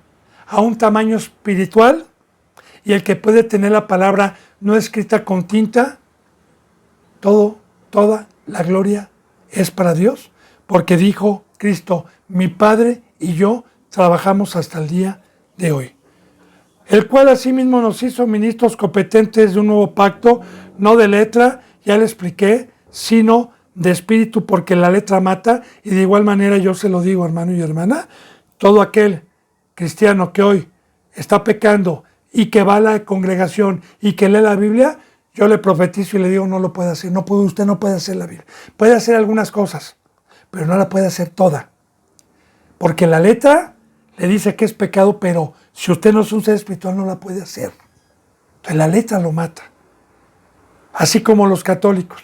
a un tamaño espiritual y el que puede tener la palabra no escrita con tinta, toda la gloria es para Dios, porque dijo Cristo, mi Padre y yo trabajamos hasta el día de hoy. El cual asimismo nos hizo ministros competentes de un nuevo pacto, no de letra, ya le expliqué, sino de espíritu, porque la letra mata, y de igual manera yo se lo digo, hermano y hermana, todo aquel cristiano que hoy está pecando y que va a la congregación y que lee la Biblia, yo le profetizo y le digo, no lo puede hacer, usted no puede hacer la Biblia. Puede hacer algunas cosas, pero no la puede hacer toda. Porque la letra le dice que es pecado, pero si usted no es un ser espiritual no la puede hacer. Entonces la letra lo mata. Así como los católicos.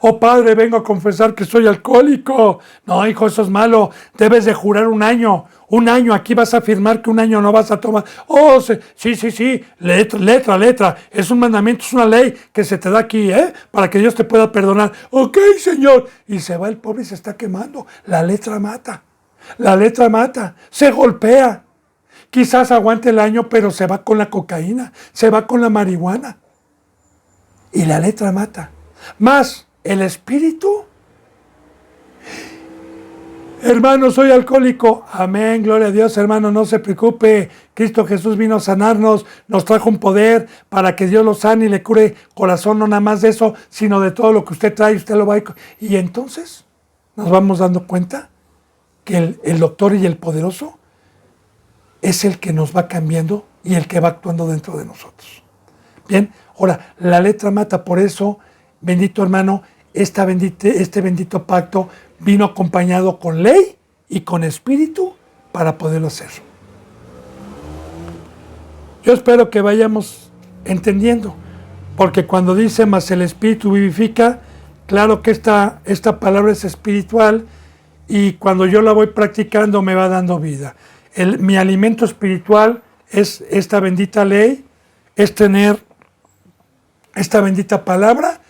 Oh padre, vengo a confesar que soy alcohólico. No, hijo, eso es malo. Debes de jurar un año. Un año, aquí vas a afirmar que un año no vas a tomar. Oh, sí. Letra. Es un mandamiento, es una ley que se te da aquí, para que Dios te pueda perdonar. Ok, Señor. Y se va el pobre y se está quemando. La letra mata. La letra mata. Se golpea. Quizás aguante el año, pero se va con la cocaína. Se va con la marihuana. Y la letra mata. Más el espíritu. Hermano, soy alcohólico. Amén, gloria a Dios, hermano, no se preocupe. Cristo Jesús vino a sanarnos, nos trajo un poder para que Dios lo sane y le cure corazón, no nada más de eso, sino de todo lo que usted trae, usted lo va a... Y entonces nos vamos dando cuenta que el doctor y el poderoso es el que nos va cambiando y el que va actuando dentro de nosotros. Bien, ahora, la letra mata, por eso, bendito hermano, este bendito pacto vino acompañado con ley y con espíritu para poderlo hacer. Yo espero que vayamos entendiendo, porque cuando dice más el espíritu vivifica, claro que esta palabra es espiritual y cuando yo la voy practicando me va dando vida. Mi alimento espiritual es esta bendita ley, es tener esta bendita palabra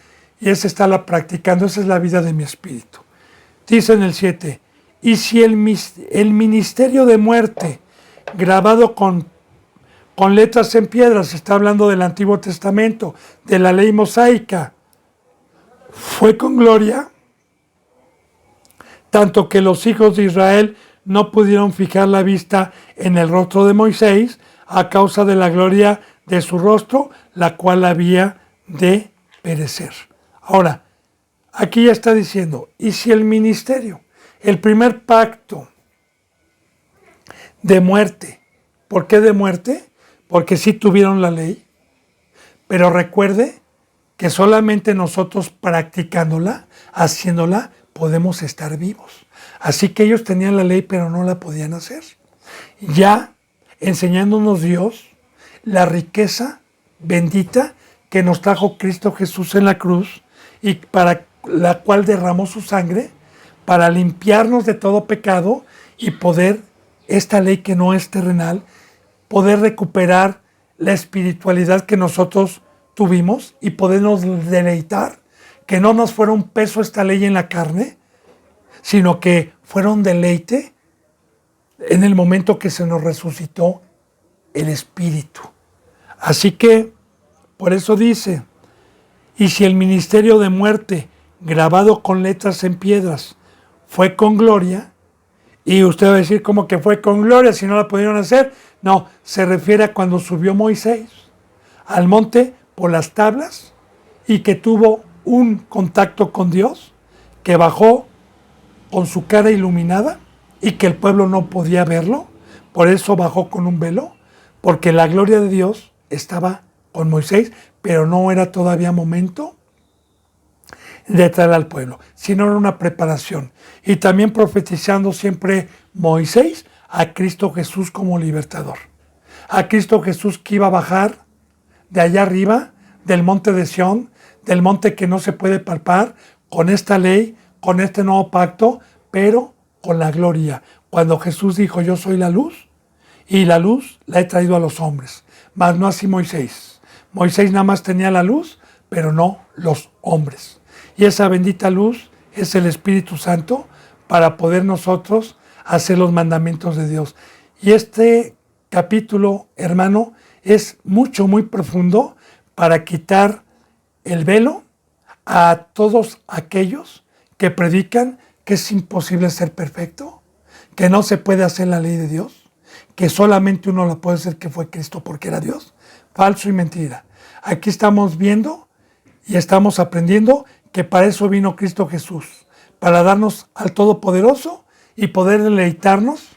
y es estarla practicando. Esa es la vida de mi espíritu. Dice en el 7, y si el ministerio de muerte grabado con letras en piedras, está hablando del Antiguo Testamento, de la ley mosaica, fue con gloria, tanto que los hijos de Israel no pudieron fijar la vista en el rostro de Moisés a causa de la gloria de su rostro, la cual había de perecer. Ahora, aquí ya está diciendo, y si el ministerio, el primer pacto de muerte, ¿por qué de muerte? Porque sí tuvieron la ley, pero recuerde que solamente nosotros practicándola, haciéndola, podemos estar vivos. Así que ellos tenían la ley, pero no la podían hacer. Ya enseñándonos Dios la riqueza bendita que nos trajo Cristo Jesús en la cruz y para la cual derramó su sangre para limpiarnos de todo pecado y poder, esta ley que no es terrenal, poder recuperar la espiritualidad que nosotros tuvimos y podernos deleitar, que no nos fuera un peso esta ley en la carne, sino que fuera un deleite en el momento que se nos resucitó el Espíritu. Así que, por eso dice, y si el ministerio de muerte, grabado con letras en piedras, fue con gloria, y usted va a decir, ¿cómo que fue con gloria si no la pudieron hacer? No, se refiere a cuando subió Moisés al monte por las tablas y que tuvo un contacto con Dios, que bajó con su cara iluminada y que el pueblo no podía verlo, por eso bajó con un velo, porque la gloria de Dios estaba con Moisés, pero no era todavía momento de traer al pueblo, sino era una preparación. Y también profetizando siempre Moisés a Cristo Jesús como libertador. A Cristo Jesús que iba a bajar de allá arriba, del monte de Sión, del monte que no se puede palpar, con esta ley, con este nuevo pacto, pero con la gloria. Cuando Jesús dijo, yo soy la luz, y la luz la he traído a los hombres, mas no así Moisés. Moisés nada más tenía la luz, pero no los hombres. Y esa bendita luz es el Espíritu Santo para poder nosotros hacer los mandamientos de Dios. Y este capítulo, hermano, es mucho, muy profundo para quitar el velo a todos aquellos que predican que es imposible ser perfecto, que no se puede hacer la ley de Dios, que solamente uno la puede hacer, que fue Cristo porque era Dios. Falso y mentira. Aquí estamos viendo y estamos aprendiendo que para eso vino Cristo Jesús, para darnos al Todopoderoso y poder deleitarnos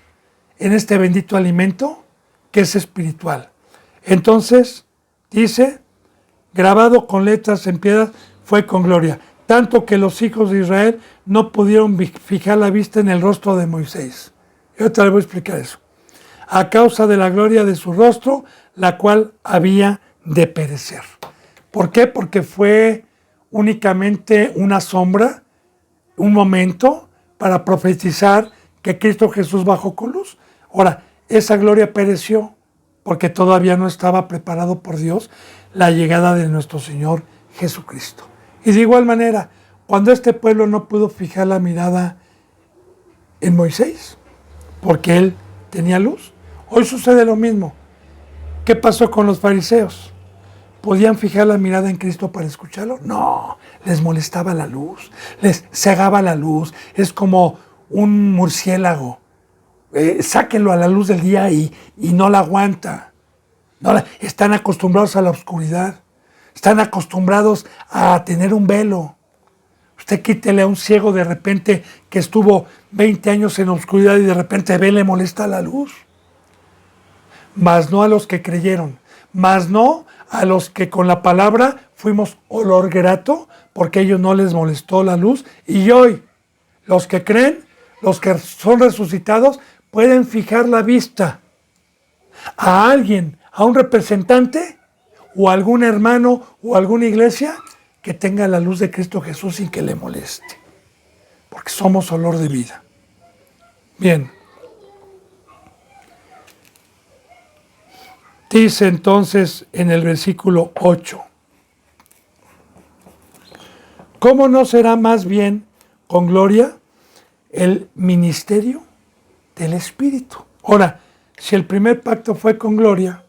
en este bendito alimento que es espiritual. Entonces, dice, grabado con letras en piedras, fue con gloria, tanto que los hijos de Israel no pudieron fijar la vista en el rostro de Moisés. Yo te voy a explicar eso. A causa de la gloria de su rostro, la cual había de perecer. ¿Por qué? Porque fue únicamente una sombra, un momento para profetizar que Cristo Jesús bajó con luz. Ahora, esa gloria pereció porque todavía no estaba preparado por Dios la llegada de nuestro Señor Jesucristo. Y de igual manera, cuando este pueblo no pudo fijar la mirada en Moisés, porque él tenía luz, hoy sucede lo mismo. ¿Qué pasó con los fariseos? ¿Podían fijar la mirada en Cristo para escucharlo? No, les molestaba la luz, les cegaba la luz. Es como un murciélago. Sáquenlo a la luz del día y no la aguanta. Están acostumbrados a la oscuridad. Están acostumbrados a tener un velo. Usted quítele a un ciego de repente que estuvo 20 años en la oscuridad y de repente ve, le molesta la luz. Mas no a los que creyeron, mas no a los que con la palabra fuimos olor grato, porque a ellos no les molestó la luz. Y hoy, los que creen, los que son resucitados, pueden fijar la vista a alguien, a un representante, o a algún hermano, o a alguna iglesia, que tenga la luz de Cristo Jesús sin que le moleste. Porque somos olor de vida. Bien. Dice entonces en el versículo 8, ¿cómo no será más bien con gloria el ministerio del Espíritu? Ahora, si el primer pacto fue con gloria,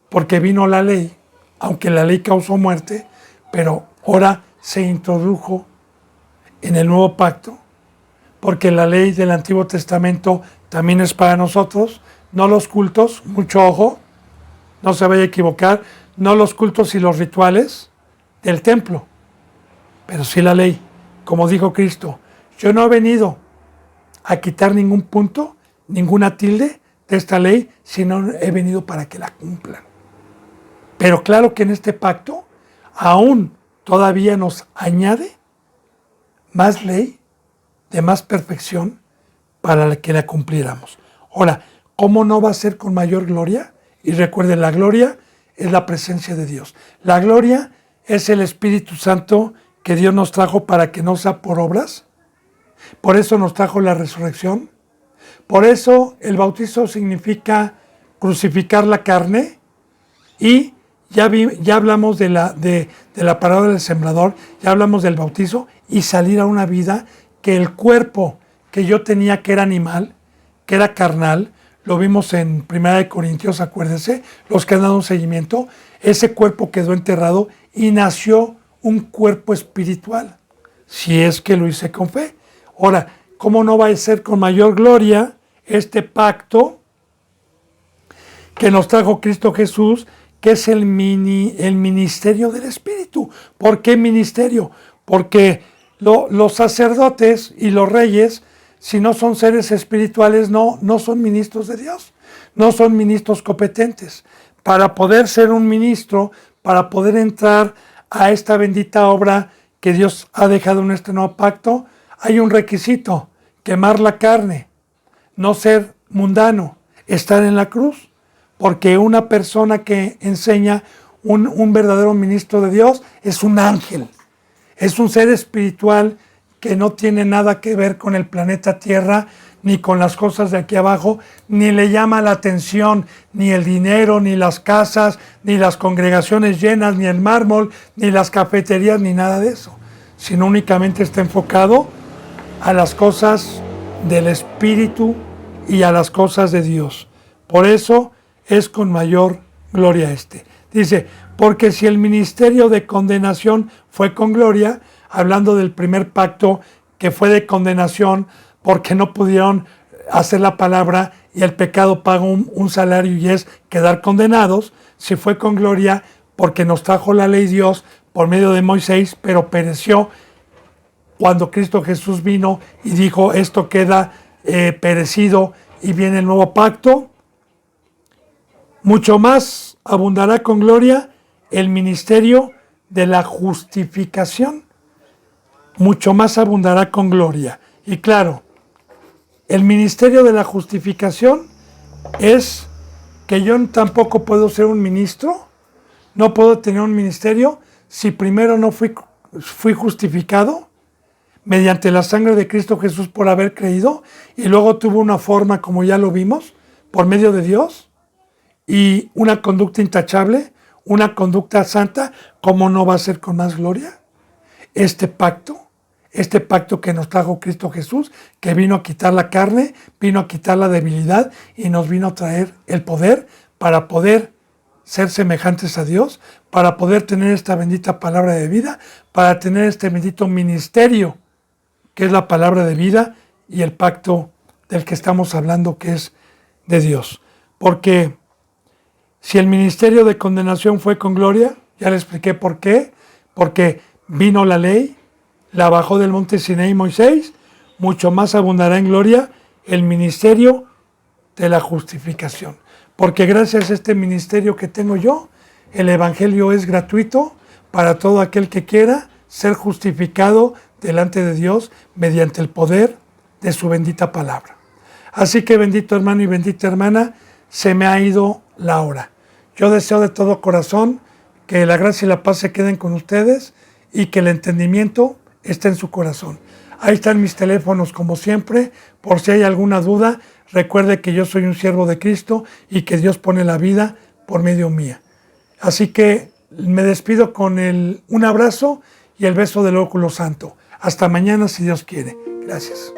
porque vino la ley, aunque la ley causó muerte, pero ahora se introdujo en el nuevo pacto, porque la ley del Antiguo Testamento también es para nosotros, no los cultos, mucho ojo, no se vaya a equivocar, no los cultos y los rituales del templo, pero sí la ley. Como dijo Cristo, yo no he venido a quitar ningún punto, ninguna tilde de esta ley, sino he venido para que la cumplan. Pero claro que en este pacto aún todavía nos añade más ley, de más perfección, para que la cumpliéramos. Ahora, ¿cómo no va a ser con mayor gloria? Y recuerden, la gloria es la presencia de Dios. La gloria es el Espíritu Santo que Dios nos trajo para que no sea por obras. Por eso nos trajo la resurrección. Por eso el bautizo significa crucificar la carne. Y ya hablamos de la parábola del sembrador, ya hablamos del bautizo y salir a una vida que el cuerpo que yo tenía, que era animal, que era carnal, lo vimos en 1 Corintios, acuérdense, los que han dado un seguimiento, ese cuerpo quedó enterrado y nació un cuerpo espiritual, si es que lo hice con fe. Ahora, ¿cómo no va a ser con mayor gloria este pacto que nos trajo Cristo Jesús, que es el ministerio del Espíritu? ¿Por qué ministerio? Porque los sacerdotes y los reyes, si no son seres espirituales, no son ministros de Dios, no son ministros competentes. Para poder ser un ministro, para poder entrar a esta bendita obra que Dios ha dejado en este nuevo pacto, hay un requisito: quemar la carne, no ser mundano, estar en la cruz. Porque una persona que enseña, un verdadero ministro de Dios, es un ángel, es un ser espiritual que no tiene nada que ver con el planeta Tierra, ni con las cosas de aquí abajo, ni le llama la atención, ni el dinero, ni las casas, ni las congregaciones llenas, ni el mármol, ni las cafeterías, ni nada de eso, sino únicamente está enfocado a las cosas del Espíritu y a las cosas de Dios. Por eso es con mayor gloria este. Dice, porque si el ministerio de condenación fue con gloria, hablando del primer pacto que fue de condenación porque no pudieron hacer la palabra y el pecado paga un salario y es quedar condenados, si fue con gloria porque nos trajo la ley Dios por medio de Moisés, pero pereció cuando Cristo Jesús vino y dijo, esto queda perecido y viene el nuevo pacto. Mucho más abundará con gloria el ministerio de la justificación. Mucho más abundará con gloria. Y claro, el ministerio de la justificación es que yo tampoco puedo ser un ministro, no puedo tener un ministerio si primero no fui justificado mediante la sangre de Cristo Jesús por haber creído y luego tuvo una forma, como ya lo vimos, por medio de Dios. Y una conducta intachable, una conducta santa, ¿cómo no va a ser con más gloria? Este pacto que nos trajo Cristo Jesús, que vino a quitar la carne, vino a quitar la debilidad y nos vino a traer el poder para poder ser semejantes a Dios, para poder tener esta bendita palabra de vida, para tener este bendito ministerio, que es la palabra de vida y el pacto del que estamos hablando, que es de Dios. Porque si el ministerio de condenación fue con gloria, ya le expliqué por qué, porque vino la ley, la bajó del monte Sinaí Moisés, mucho más abundará en gloria el ministerio de la justificación. Porque gracias a este ministerio que tengo yo, el evangelio es gratuito para todo aquel que quiera ser justificado delante de Dios mediante el poder de su bendita palabra. Así que bendito hermano y bendita hermana, se me ha ido la hora. Yo deseo de todo corazón que la gracia y la paz se queden con ustedes y que el entendimiento esté en su corazón. Ahí están mis teléfonos como siempre, por si hay alguna duda, recuerde que yo soy un siervo de Cristo y que Dios pone la vida por medio mía. Así que me despido con un abrazo y el beso del óculo santo. Hasta mañana si Dios quiere. Gracias.